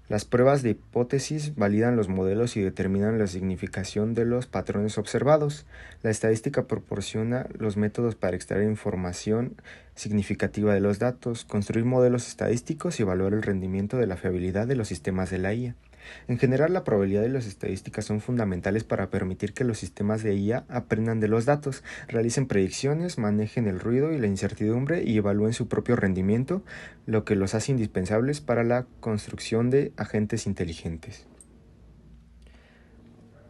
Las pruebas de hipótesis validan los modelos y determinan la significación de los patrones observados. La estadística proporciona los métodos para extraer información significativa de los datos, construir modelos estadísticos y evaluar el rendimiento de la fiabilidad de los sistemas de la IA. En general, la probabilidad y las estadísticas son fundamentales para permitir que los sistemas de IA aprendan de los datos, realicen predicciones, manejen el ruido y la incertidumbre y evalúen su propio rendimiento, lo que los hace indispensables para la construcción de agentes inteligentes.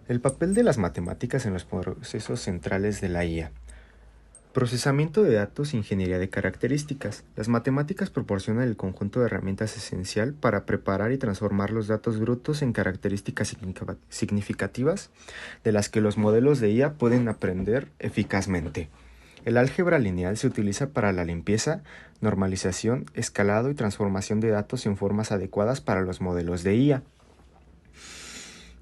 El papel de las matemáticas en los procesos centrales de la IA. Procesamiento de datos e ingeniería de características. Las matemáticas proporcionan el conjunto de herramientas esencial para preparar y transformar los datos brutos en características significativas de las que los modelos de IA pueden aprender eficazmente. El álgebra lineal se utiliza para la limpieza, normalización, escalado y transformación de datos en formas adecuadas para los modelos de IA.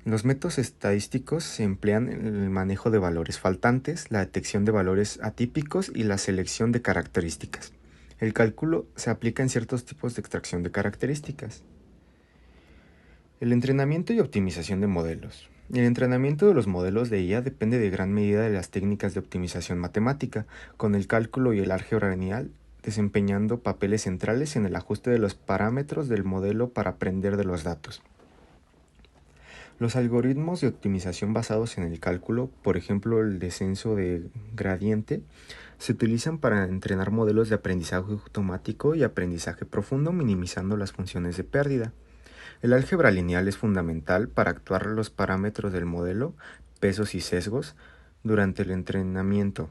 Los métodos estadísticos se emplean en el manejo de valores faltantes, la detección de valores atípicos y la selección de características. El cálculo se aplica en ciertos tipos de extracción de características. El entrenamiento y optimización de modelos. El entrenamiento de los modelos de IA depende de gran medida de las técnicas de optimización matemática, con el cálculo y el álgebra lineal desempeñando papeles centrales en el ajuste de los parámetros del modelo para aprender de los datos. Los algoritmos de optimización basados en el cálculo, por ejemplo el descenso de gradiente, se utilizan para entrenar modelos de aprendizaje automático y aprendizaje profundo, minimizando las funciones de pérdida. El álgebra lineal es fundamental para actuar los parámetros del modelo, pesos y sesgos, durante el entrenamiento,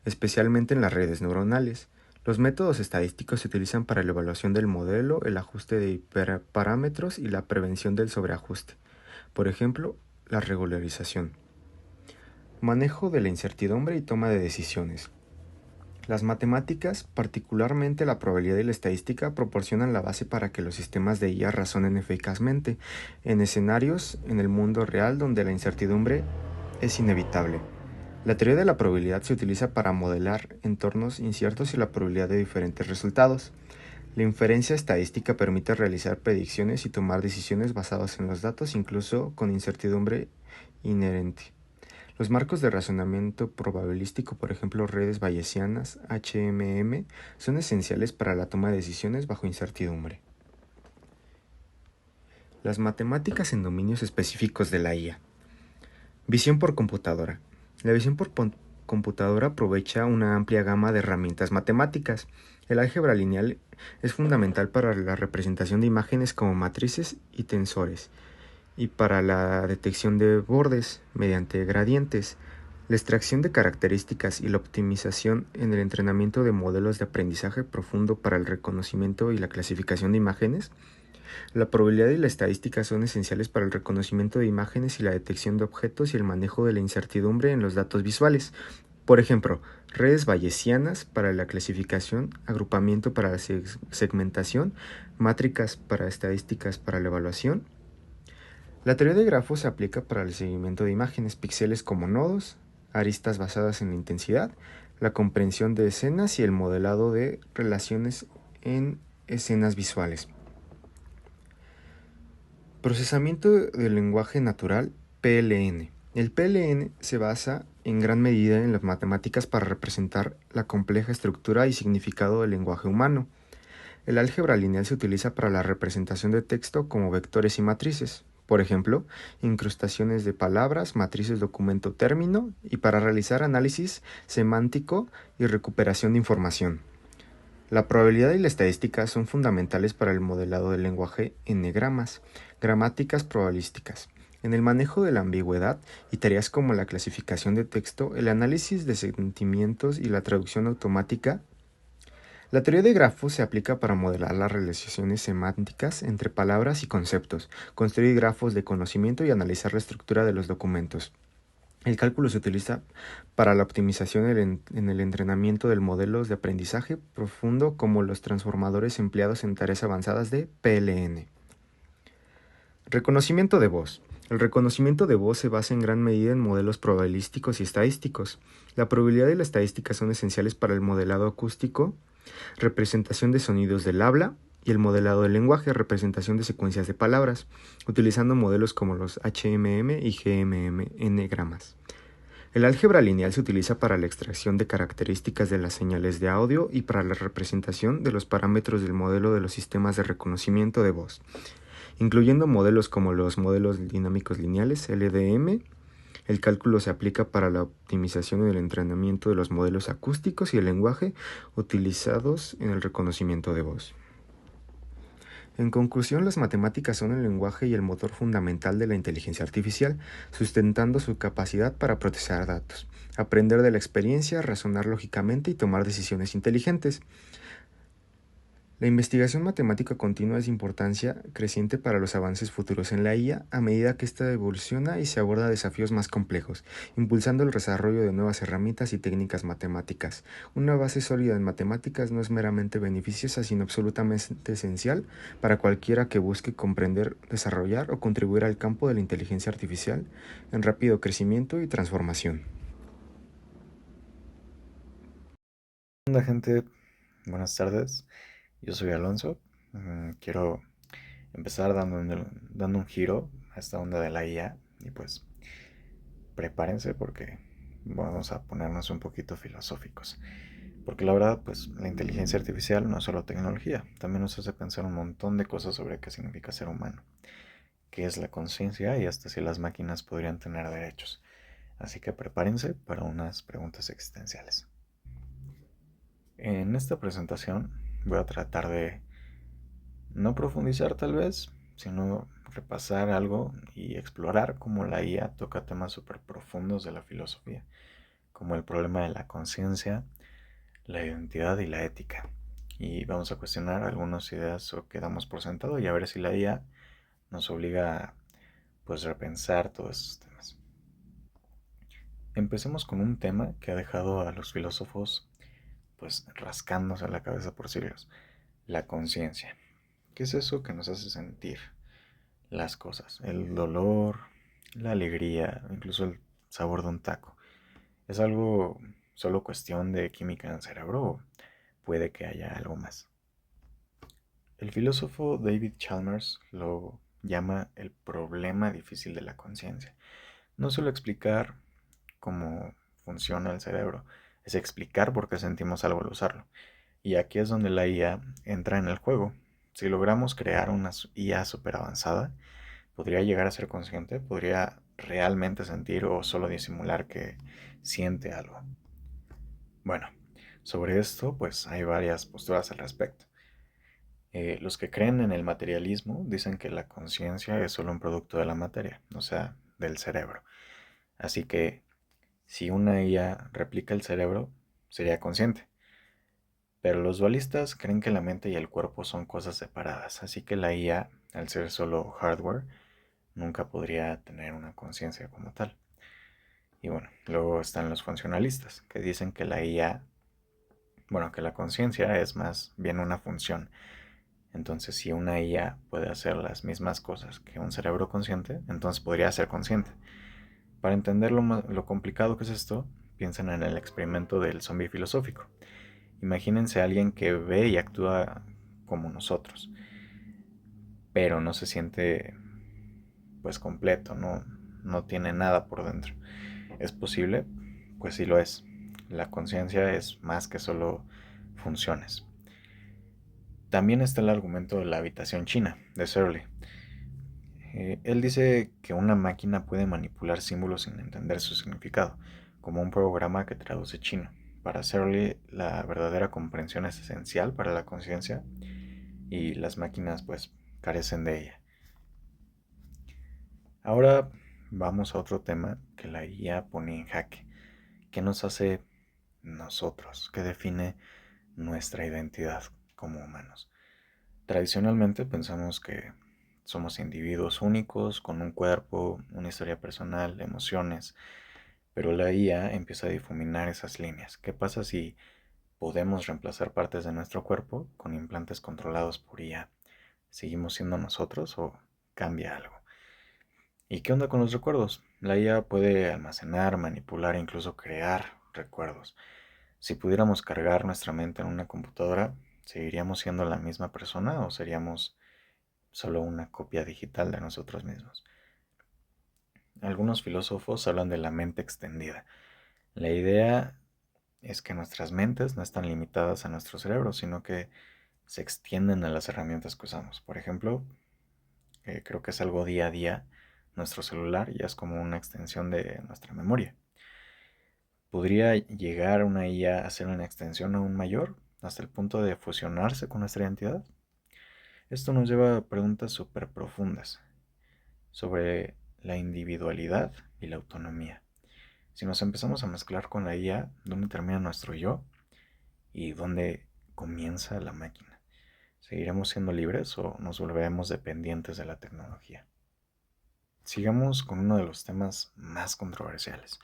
especialmente en las redes neuronales. Los métodos estadísticos se utilizan para la evaluación del modelo, el ajuste de hiperparámetros y la prevención del sobreajuste. Por ejemplo, la regularización. Manejo de la incertidumbre y toma de decisiones. Las matemáticas, particularmente la probabilidad y la estadística, proporcionan la base para que los sistemas de IA razonen eficazmente en escenarios en el mundo real donde la incertidumbre es inevitable. La teoría de la probabilidad se utiliza para modelar entornos inciertos y la probabilidad de diferentes resultados. La inferencia estadística permite realizar predicciones y tomar decisiones basadas en los datos, incluso con incertidumbre inherente. Los marcos de razonamiento probabilístico, por ejemplo redes bayesianas, HMM, son esenciales para la toma de decisiones bajo incertidumbre. Las matemáticas en dominios específicos de la IA. Visión por computadora. La visión por computadora aprovecha una amplia gama de herramientas matemáticas. El álgebra lineal es fundamental para la representación de imágenes como matrices y tensores, y para la detección de bordes mediante gradientes. La extracción de características y la optimización en el entrenamiento de modelos de aprendizaje profundo para el reconocimiento y la clasificación de imágenes. La probabilidad y la estadística son esenciales para el reconocimiento de imágenes y la detección de objetos y el manejo de la incertidumbre en los datos visuales. Por ejemplo, redes bayesianas para la clasificación, agrupamiento para la segmentación, métricas para estadísticas para la evaluación. La teoría de grafos se aplica para el seguimiento de imágenes, píxeles como nodos, aristas basadas en la intensidad, la comprensión de escenas y el modelado de relaciones en escenas visuales. Procesamiento del lenguaje natural, PLN. El PLN se basa en gran medida en las matemáticas para representar la compleja estructura y significado del lenguaje humano. El álgebra lineal se utiliza para la representación de texto como vectores y matrices, por ejemplo, incrustaciones de palabras, matrices documento término y para realizar análisis semántico y recuperación de información. La probabilidad y la estadística son fundamentales para el modelado del lenguaje en enegramas, gramáticas probabilísticas. En el manejo de la ambigüedad y tareas como la clasificación de texto, el análisis de sentimientos y la traducción automática. La teoría de grafos se aplica para modelar las relaciones semánticas entre palabras y conceptos, construir grafos de conocimiento y analizar la estructura de los documentos. El cálculo se utiliza para la optimización en el entrenamiento de modelos de aprendizaje profundo como los transformadores empleados en tareas avanzadas de PLN. Reconocimiento de voz. El reconocimiento de voz se basa en gran medida en modelos probabilísticos y estadísticos. La probabilidad y la estadística son esenciales para el modelado acústico, representación de sonidos del habla y el modelado del lenguaje, representación de secuencias de palabras, utilizando modelos como los HMM y GMM enegramas. El álgebra lineal se utiliza para la extracción de características de las señales de audio y para la representación de los parámetros del modelo de los sistemas de reconocimiento de voz, incluyendo modelos como los modelos dinámicos lineales, LDM. El cálculo se aplica para la optimización y el entrenamiento de los modelos acústicos y el lenguaje utilizados en el reconocimiento de voz. En conclusión, las matemáticas son el lenguaje y el motor fundamental de la inteligencia artificial, sustentando su capacidad para procesar datos, aprender de la experiencia, razonar lógicamente y tomar decisiones inteligentes. La investigación matemática continua es de importancia creciente para los avances futuros en la IA a medida que ésta evoluciona y se aborda desafíos más complejos, impulsando el desarrollo de nuevas herramientas y técnicas matemáticas. Una base sólida en matemáticas no es meramente beneficiosa, sino absolutamente esencial para cualquiera que busque comprender, desarrollar o contribuir al campo de la inteligencia artificial en rápido crecimiento y transformación. Hola gente, buenas tardes. Yo soy Alonso. Quiero empezar dando un giro a esta onda de la IA y pues prepárense porque vamos a ponernos un poquito filosóficos. Porque la verdad, pues la inteligencia artificial no es solo tecnología, también nos hace pensar un montón de cosas sobre qué significa ser humano, qué es la conciencia y hasta si las máquinas podrían tener derechos. Así que prepárense para unas preguntas existenciales. En esta presentación voy a tratar de no profundizar tal vez, sino repasar algo y explorar cómo la IA toca temas súper profundos de la filosofía, como el problema de la conciencia, la identidad y la ética. Y vamos a cuestionar algunas ideas que damos por sentado y a ver si la IA nos obliga a pues repensar todos esos temas. Empecemos con un tema que ha dejado a los filósofos pues rascándose la cabeza por siglos, la conciencia. ¿Qué es eso que nos hace sentir las cosas? El dolor, la alegría, incluso el sabor de un taco. ¿Es algo solo cuestión de química en el cerebro o puede que haya algo más? El filósofo David Chalmers lo llama el problema difícil de la conciencia. No solo explicar cómo funciona el cerebro, es explicar por qué sentimos algo al usarlo. Y aquí es donde la IA entra en el juego. Si logramos crear una IA súper avanzada, podría llegar a ser consciente, podría realmente sentir o solo disimular que siente algo. Bueno, sobre esto pues hay varias posturas al respecto. Los que creen en el materialismo dicen que la conciencia es solo un producto de la materia, o sea, del cerebro. Así que Si una IA replica el cerebro, sería consciente. Pero los dualistas creen que la mente y el cuerpo son cosas separadas, así que la IA, al ser solo hardware, nunca podría tener una conciencia como tal. Y bueno, luego están los funcionalistas, que dicen que la IA, bueno, que la conciencia es más bien una función. Entonces, si una IA puede hacer las mismas cosas que un cerebro consciente, entonces podría ser consciente. Para entender lo complicado que es esto, piensen en el experimento del zombie filosófico. Imagínense a alguien que ve y actúa como nosotros, pero no se siente pues completo, no tiene nada por dentro. ¿Es posible? Pues sí lo es. La conciencia es más que solo funciones. También está el argumento de la habitación china, de Searle. Él dice que una máquina puede manipular símbolos sin entender su significado, como un programa que traduce chino. Para Searle, la verdadera comprensión es esencial para la conciencia y las máquinas pues carecen de ella. Ahora vamos a otro tema que la IA pone en jaque. ¿Qué nos hace nosotros? ¿Qué define nuestra identidad como humanos? Tradicionalmente pensamos que somos individuos únicos, con un cuerpo, una historia personal, emociones, pero la IA empieza a difuminar esas líneas. ¿Qué pasa si podemos reemplazar partes de nuestro cuerpo con implantes controlados por IA? ¿Seguimos siendo nosotros o cambia algo? ¿Y qué onda con los recuerdos? La IA puede almacenar, manipular e incluso crear recuerdos. Si pudiéramos cargar nuestra mente en una computadora, ¿seguiríamos siendo la misma persona o seríamos solo una copia digital de nosotros mismos? Algunos filósofos hablan de la mente extendida. La idea es que nuestras mentes no están limitadas a nuestro cerebro, sino que se extienden a las herramientas que usamos. Por ejemplo, creo que es algo día a día. Nuestro celular ya es como una extensión de nuestra memoria. ¿Podría llegar una IA a ser una extensión aún mayor, hasta el punto de fusionarse con nuestra identidad? Esto nos lleva a preguntas súper profundas sobre la individualidad y la autonomía. Si nos empezamos a mezclar con la IA, ¿dónde termina nuestro yo y dónde comienza la máquina? ¿Seguiremos siendo libres o nos volveremos dependientes de la tecnología? Sigamos con uno de los temas más controversiales.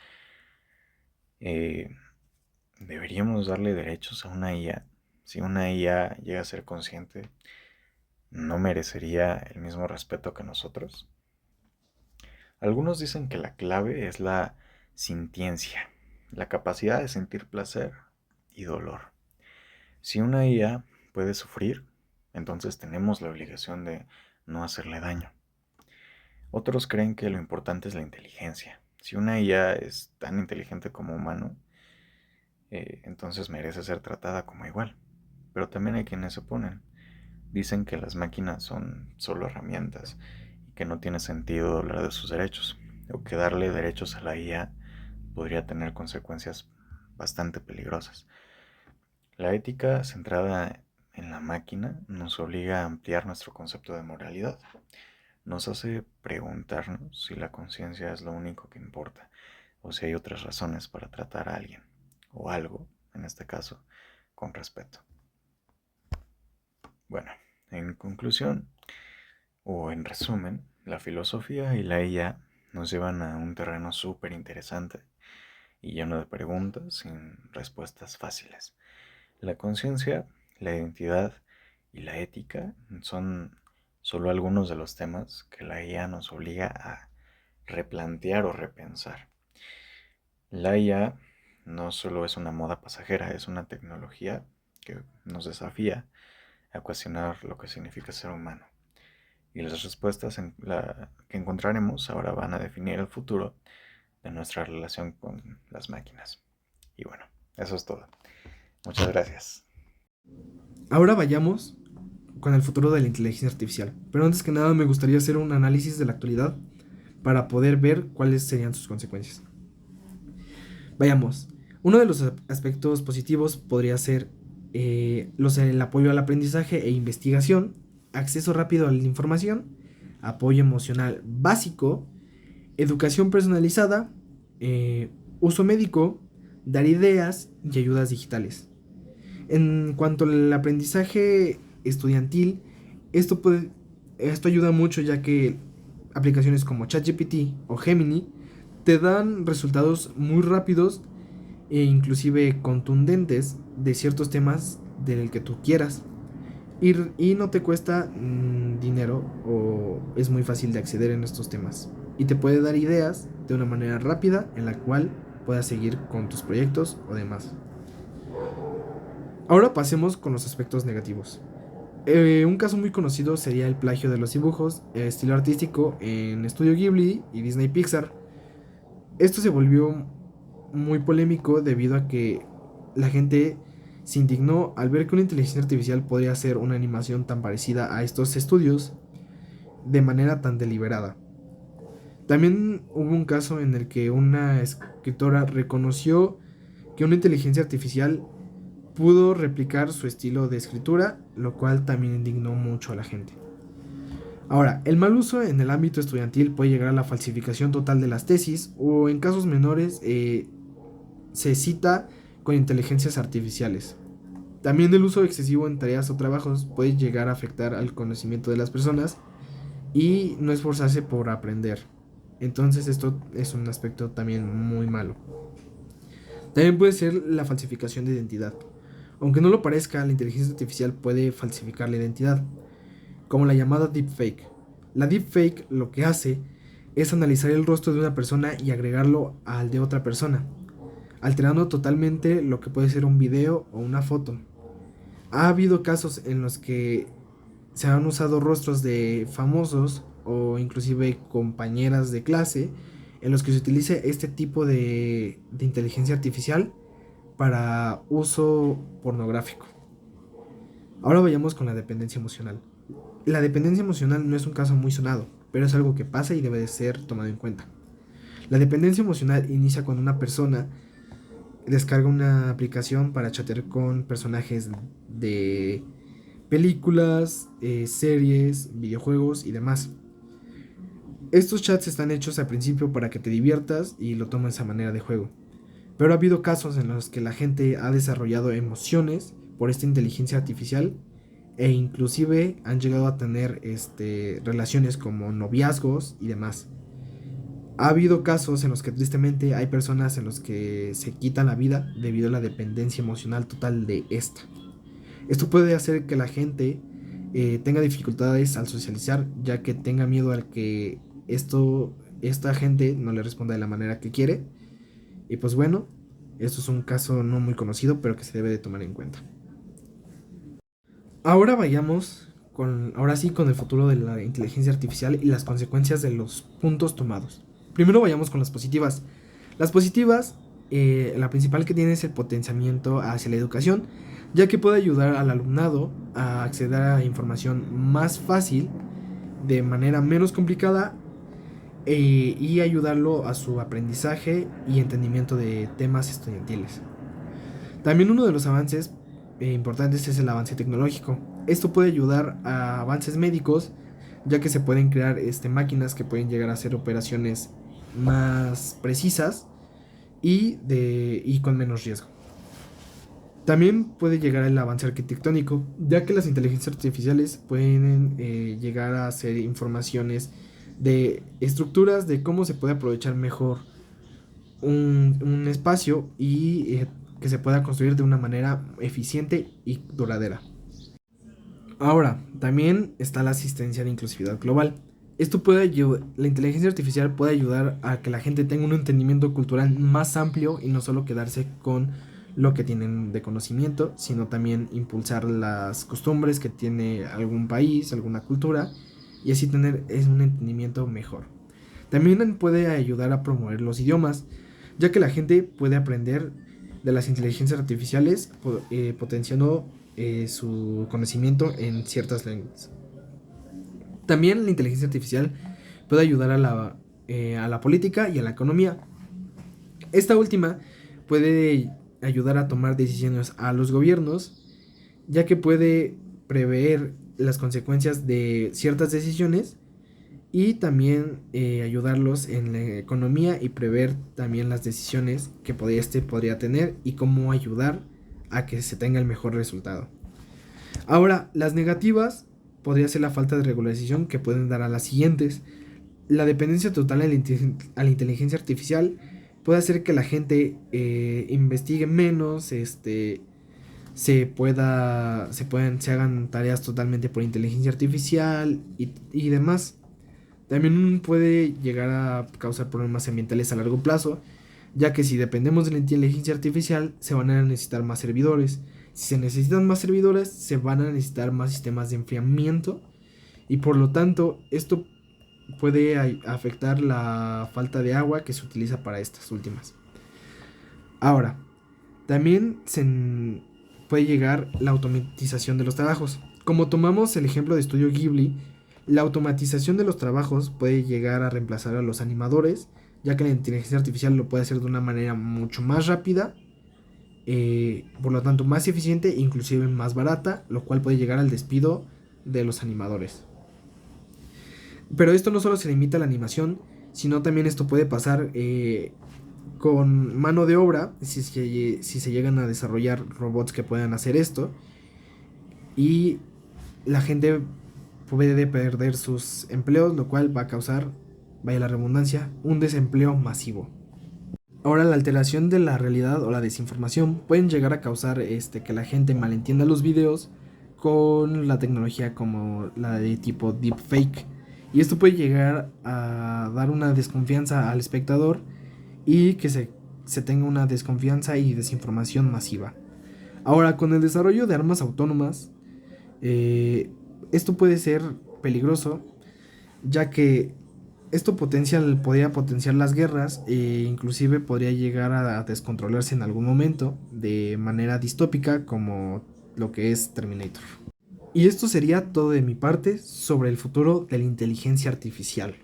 ¿Deberíamos darle derechos a una IA? Si una IA llega a ser consciente, ¿no merecería el mismo respeto que nosotros? Algunos dicen que la clave es la sintiencia, la capacidad de sentir placer y dolor. Si una IA puede sufrir, entonces tenemos la obligación de no hacerle daño. Otros creen que lo importante es la inteligencia. Si una IA es tan inteligente como humano, entonces merece ser tratada como igual. Pero también hay quienes se oponen. Dicen que las máquinas son solo herramientas y que no tiene sentido hablar de sus derechos, o que darle derechos a la IA podría tener consecuencias bastante peligrosas. La ética centrada en la máquina nos obliga a ampliar nuestro concepto de moralidad. Nos hace preguntarnos si la conciencia es lo único que importa o si hay otras razones para tratar a alguien o algo, en este caso, con respeto. Bueno, en conclusión, o en resumen, la filosofía y la IA nos llevan a un terreno súper interesante y lleno de preguntas sin respuestas fáciles. La conciencia, la identidad y la ética son solo algunos de los temas que la IA nos obliga a replantear o repensar. La IA no solo es una moda pasajera, es una tecnología que nos desafía a cuestionar lo que significa ser humano. Y las respuestas que encontraremos ahora van a definir el futuro de nuestra relación con las máquinas. Y bueno, eso es todo. Muchas gracias. Ahora vayamos con el futuro de la inteligencia artificial. Pero antes que nada me gustaría hacer un análisis de la actualidad para poder ver cuáles serían sus consecuencias. Vayamos. Uno de los aspectos positivos podría ser el apoyo al aprendizaje e investigación, acceso rápido a la información, apoyo emocional básico, educación personalizada, uso médico, dar ideas y ayudas digitales. En cuanto al aprendizaje estudiantil, esto ayuda mucho ya que aplicaciones como ChatGPT o Gemini te dan resultados muy rápidos e inclusive contundentes de ciertos temas del que tú quieras. Y no te cuesta dinero o es muy fácil de acceder en estos temas. Y te puede dar ideas de una manera rápida en la cual puedas seguir con tus proyectos o demás. Ahora pasemos con los aspectos negativos. Un caso muy conocido sería el plagio de los dibujos, el estilo artístico en Studio Ghibli y Disney Pixar. Esto se volvió muy polémico debido a que la gente se indignó al ver que una inteligencia artificial podría hacer una animación tan parecida a estos estudios de manera tan deliberada. También hubo un caso en el que una escritora reconoció que una inteligencia artificial pudo replicar su estilo de escritura, lo cual también indignó mucho a la gente. Ahora, el mal uso en el ámbito estudiantil puede llegar a la falsificación total de las tesis o en casos menores se cita con inteligencias artificiales. También el uso excesivo en tareas o trabajos puede llegar a afectar al conocimiento de las personas y no esforzarse por aprender. Entonces esto es un aspecto también muy malo. También puede ser la falsificación de identidad. Aunque no lo parezca, la inteligencia artificial puede falsificar la identidad, como la llamada deepfake. La deepfake lo que hace es analizar el rostro de una persona y agregarlo al de otra persona, alterando totalmente lo que puede ser un video o una foto. Ha habido casos en los que se han usado rostros de famosos o inclusive compañeras de clase en los que se utiliza este tipo de inteligencia artificial para uso pornográfico. Ahora vayamos con la dependencia emocional. La dependencia emocional no es un caso muy sonado, pero es algo que pasa y debe de ser tomado en cuenta. La dependencia emocional inicia cuando una persona descarga una aplicación para chatear con personajes de películas, series, videojuegos y demás. Estos chats están hechos al principio para que te diviertas y lo tomes a manera de juego. Pero ha habido casos en los que la gente ha desarrollado emociones por esta inteligencia artificial e inclusive han llegado a tener relaciones como noviazgos y demás. Ha habido casos en los que tristemente hay personas en los que se quitan la vida debido a la dependencia emocional total de esta. Esto puede hacer que la gente tenga dificultades al socializar, ya que tenga miedo al que esta gente no le responda de la manera que quiere. Y pues bueno, esto es un caso no muy conocido, pero que se debe de tomar en cuenta. Ahora vayamos ahora sí con el futuro de la inteligencia artificial y las consecuencias de los puntos tomados. Primero vayamos con las positivas. Las positivas, la principal que tiene es el potenciamiento hacia la educación, ya que puede ayudar al alumnado a acceder a información más fácil, de manera menos complicada, y ayudarlo a su aprendizaje y entendimiento de temas estudiantiles. También uno de los avances importantes es el avance tecnológico. Esto puede ayudar a avances médicos, ya que se pueden crear máquinas que pueden llegar a hacer operaciones más precisas y con menos riesgo. También puede llegar el avance arquitectónico, ya que las inteligencias artificiales pueden llegar a hacer informaciones de estructuras de cómo se puede aprovechar mejor un espacio y que se pueda construir de una manera eficiente y duradera. Ahora, también está la asistencia de inclusividad global. La inteligencia artificial puede ayudar a que la gente tenga un entendimiento cultural más amplio y no solo quedarse con lo que tienen de conocimiento, sino también impulsar las costumbres que tiene algún país, alguna cultura, y así tener un entendimiento mejor. También puede ayudar a promover los idiomas, ya que la gente puede aprender de las inteligencias artificiales, potenciando su conocimiento en ciertas lenguas. También la inteligencia artificial puede ayudar a la política y a la economía. Esta última puede ayudar a tomar decisiones a los gobiernos, ya que puede prever las consecuencias de ciertas decisiones y también ayudarlos en la economía y prever también las decisiones que podría tener y cómo ayudar a que se tenga el mejor resultado. Ahora, las negativas podría ser la falta de regularización, que pueden dar a las siguientes. La dependencia total a la inteligencia artificial puede hacer que la gente investigue menos, se hagan tareas totalmente por inteligencia artificial y demás. También puede llegar a causar problemas ambientales a largo plazo, ya que si dependemos de la inteligencia artificial, se van a necesitar más servidores. Si se necesitan más servidores, se van a necesitar más sistemas de enfriamiento, y por lo tanto, esto puede afectar la falta de agua que se utiliza para estas últimas. Ahora, también puede llegar la automatización de los trabajos. Como tomamos el ejemplo de Estudio Ghibli, la automatización de los trabajos puede llegar a reemplazar a los animadores, ya que la inteligencia artificial lo puede hacer de una manera mucho más rápida, por lo tanto más eficiente e inclusive más barata, lo cual puede llegar al despido de los animadores. Pero esto no solo se limita a la animación, sino también esto puede pasar con mano de obra, si se llegan a desarrollar robots que puedan hacer esto, y la gente puede perder sus empleos, lo cual va a causar, vaya la redundancia, un desempleo masivo. Ahora, la alteración de la realidad o la desinformación pueden llegar a causar que la gente malentienda los videos con la tecnología como la de tipo deepfake. Y esto puede llegar a dar una desconfianza al espectador y que se tenga una desconfianza y desinformación masiva. Ahora, con el desarrollo de armas autónomas, esto puede ser peligroso, ya que esto podría potenciar las guerras e inclusive podría llegar a descontrolarse en algún momento de manera distópica, como lo que es Terminator. Y esto sería todo de mi parte sobre el futuro de la inteligencia artificial.